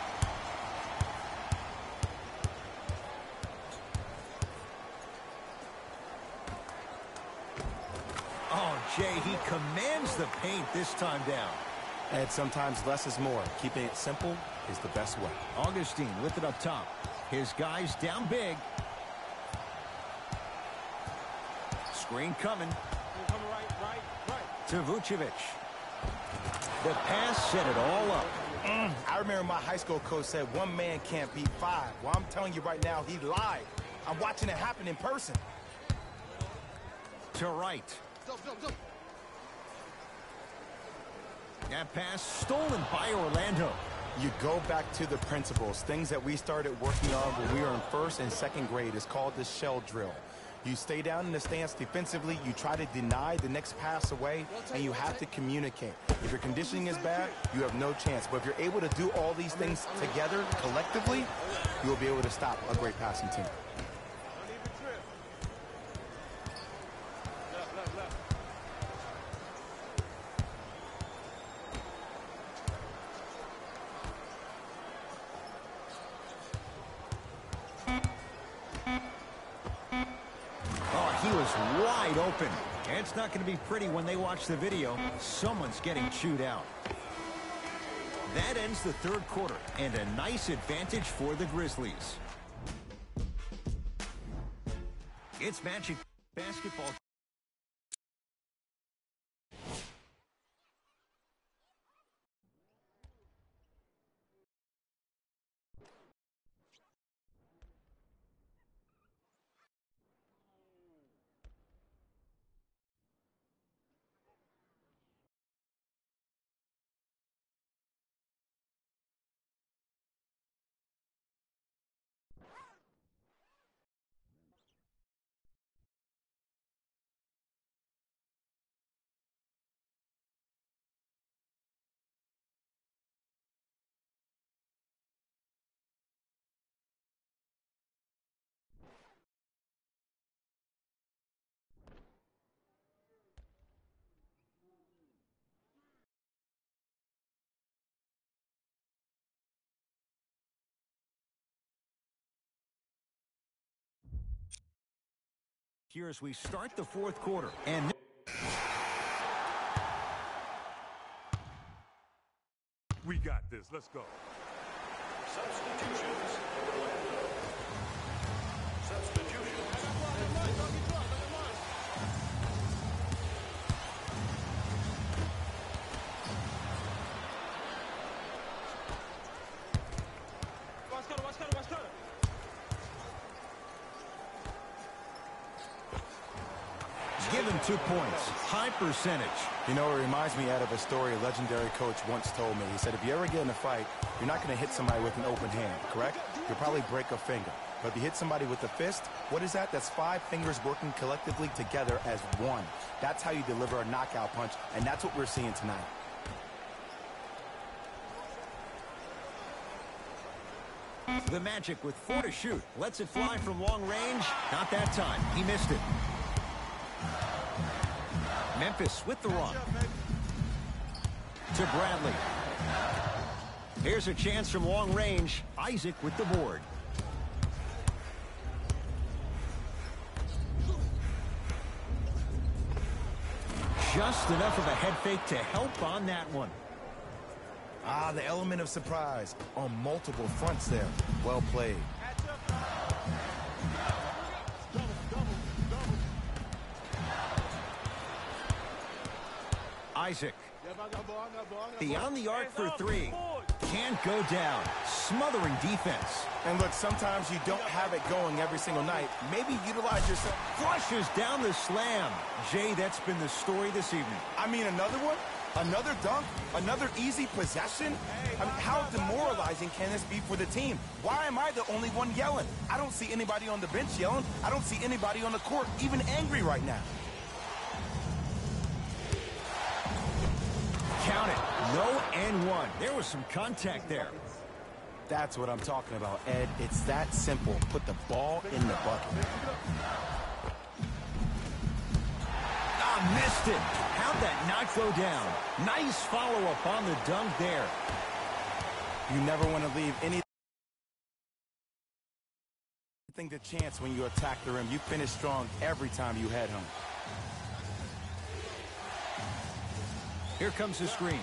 Oh, Jay, he commands the paint this time down. And sometimes less is more. Keeping it simple is the best way. Augustine with it up top. His guys down big. Screen coming. To Vucevic. The pass set it all up. I remember my high school coach said one man can't beat 5. Well, I'm telling you right now, he lied. I'm watching it happen in person. To Wright. That pass stolen by Orlando. You go back to the principles. Things that we started working on when we were in 1st and 2nd grade is called the shell drill. You stay down in the stance defensively, you try to deny the next pass away, and you have to communicate. If your conditioning is bad, you have no chance. But if you're able to do all these things together, collectively, you'll be able to stop a great passing team. He was wide open. And it's not going to be pretty when they watch the video. Someone's getting chewed out. That ends the 3rd quarter, and a nice advantage for the Grizzlies. It's Magic Basketball. Here as we start the 4th quarter. And we got this. Let's go. Substitutions. Substitutions. give him 2 points. High percentage. You know, it reminds me out of a story a legendary coach once told me. He said, if you ever get in a fight, you're not going to hit somebody with an open hand, correct? You'll probably break a finger. But if you hit somebody with a fist, what is that? That's 5 fingers working collectively together as one. That's how you deliver a knockout punch, and that's what we're seeing tonight. The Magic with 4 to shoot. Lets it fly from long range. Not that time. He missed it. Memphis with the run. To Bradley. Here's a chance from long range. Isaac with the board. Just enough of a head fake to help on that one. Ah, the element of surprise on multiple fronts there. Well played. Isaac. Beyond the arc for 3. Can't go down. Smothering defense. And look, sometimes you don't have it going every single night. Maybe utilize yourself. Flushes down the slam. Jay, that's been the story this evening. I mean, another one? Another dunk? Another easy possession? I mean, how demoralizing can this be for the team? Why am I the only one yelling? I don't see anybody on the bench yelling. I don't see anybody on the court even angry right now. Count it. No and 1. There was some contact there. That's what I'm talking about, Ed. It's that simple. Put the ball in the bucket. Missed it. How'd that not go down? Nice follow-up on the dunk there. You never want to leave anything to chance when you attack the rim. You finish strong every time you head home. Here comes the screen.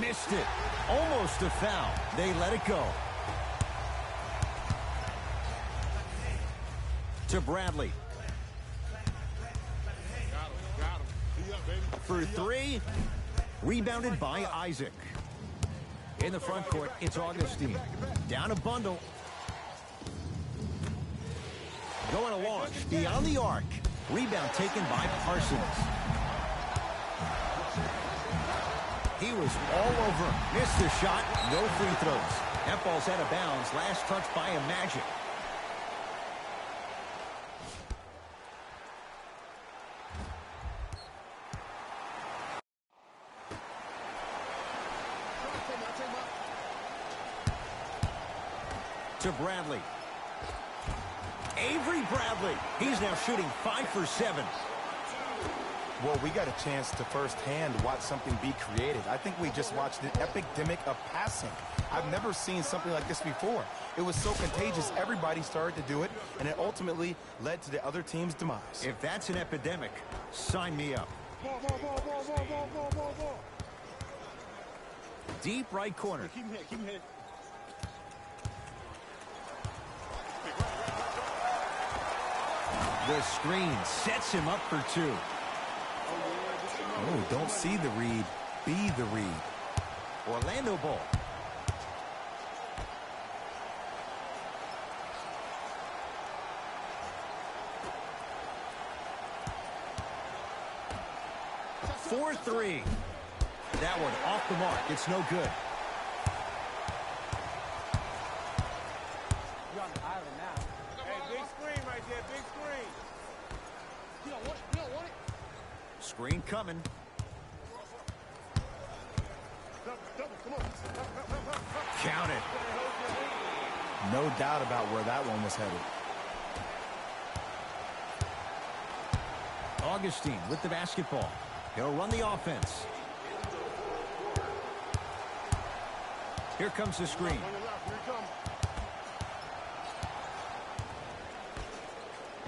Missed it. Almost a foul. They let it go. To Bradley. For 3. Rebounded by Isaac. In the front court, it's Augustine. Down a bundle. Going to launch. Beyond the arc. Rebound taken by Parsons. He was all over him. Missed the shot. No free throws. That ball's out of bounds. Last touch by a Magic. To Bradley. Avery Bradley. He's now shooting 5 for 7. Well, we got a chance to firsthand watch something be created. I think we just watched an epidemic of passing. I've never seen something like this before. It was so contagious, everybody started to do it, and it ultimately led to the other team's demise. If that's an epidemic, sign me up. Deep right corner. Keep him hitting. The screen sets him up for 2. Oh, don't see the read. Be the read. Orlando ball. For 3. That one off the mark. It's no good. You're on the island now. Hey, big screen right there, big screen. You don't want it, you don't want it. Screen coming. Count it. No doubt about where that one was headed. Augustine with the basketball. He'll run the offense. Here comes the screen.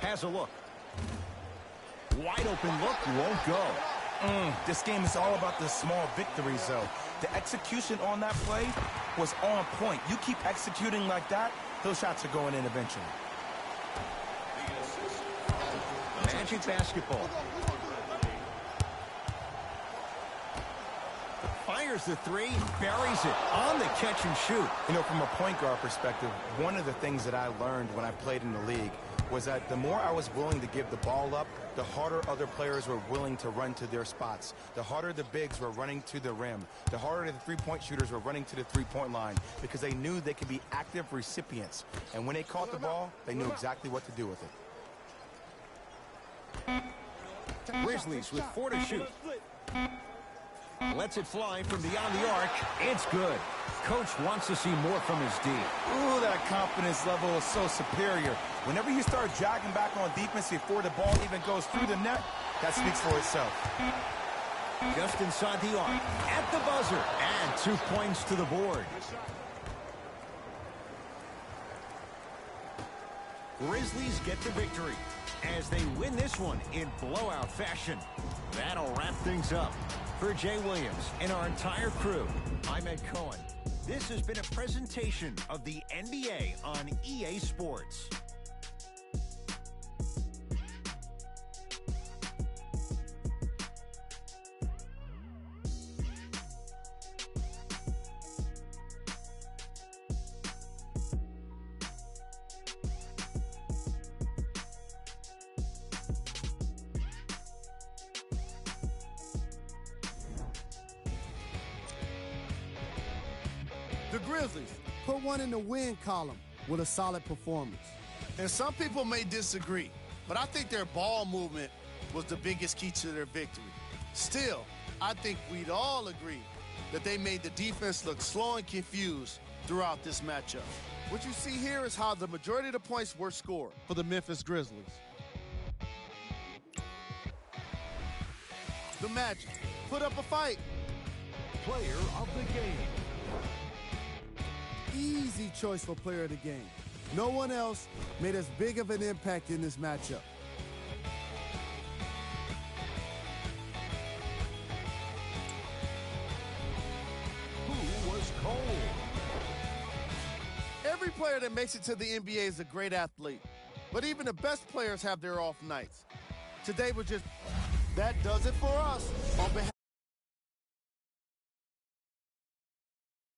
Has a look. Wide open look, won't go. This game is all about the small victories, though. The execution on that play was on point. You keep executing like that, those shots are going in eventually. Magic basketball. Fires the three, buries it on the catch and shoot. You know, from a point guard perspective, one of the things that I learned when I played in the league was that the more I was willing to give the ball up, the harder other players were willing to run to their spots. The harder the bigs were running to the rim. The harder the three-point shooters were running to the three-point line because they knew they could be active recipients. And when they caught the ball, they knew exactly what to do with it. Grizzlies with 4 to shoot. Lets it fly from beyond the arc. It's good. Coach wants to see more from his D. Ooh, that confidence level is so superior. Whenever you start jogging back on defense before the ball even goes through the net, that speaks for itself. Just inside the arc. At the buzzer. And 2 points to the board. Grizzlies get the victory as they win this one in blowout fashion. That'll wrap things up. For Jay Williams and our entire crew, I'm Ed Cohen. This has been a presentation of the NBA on EA Sports. The Grizzlies put one in the win column with a solid performance. And some people may disagree, but I think their ball movement was the biggest key to their victory. Still, I think we'd all agree that they made the defense look slow and confused throughout this matchup. What you see here is how the majority of the points were scored for the Memphis Grizzlies. The Magic put up a fight. Player of the game. Easy choice for player of the game. No one else made as big of an impact in this matchup. Who was cold? Every player that makes it to the NBA is a great athlete, but even the best players have their off nights. Today was just, that does it for us. On behalf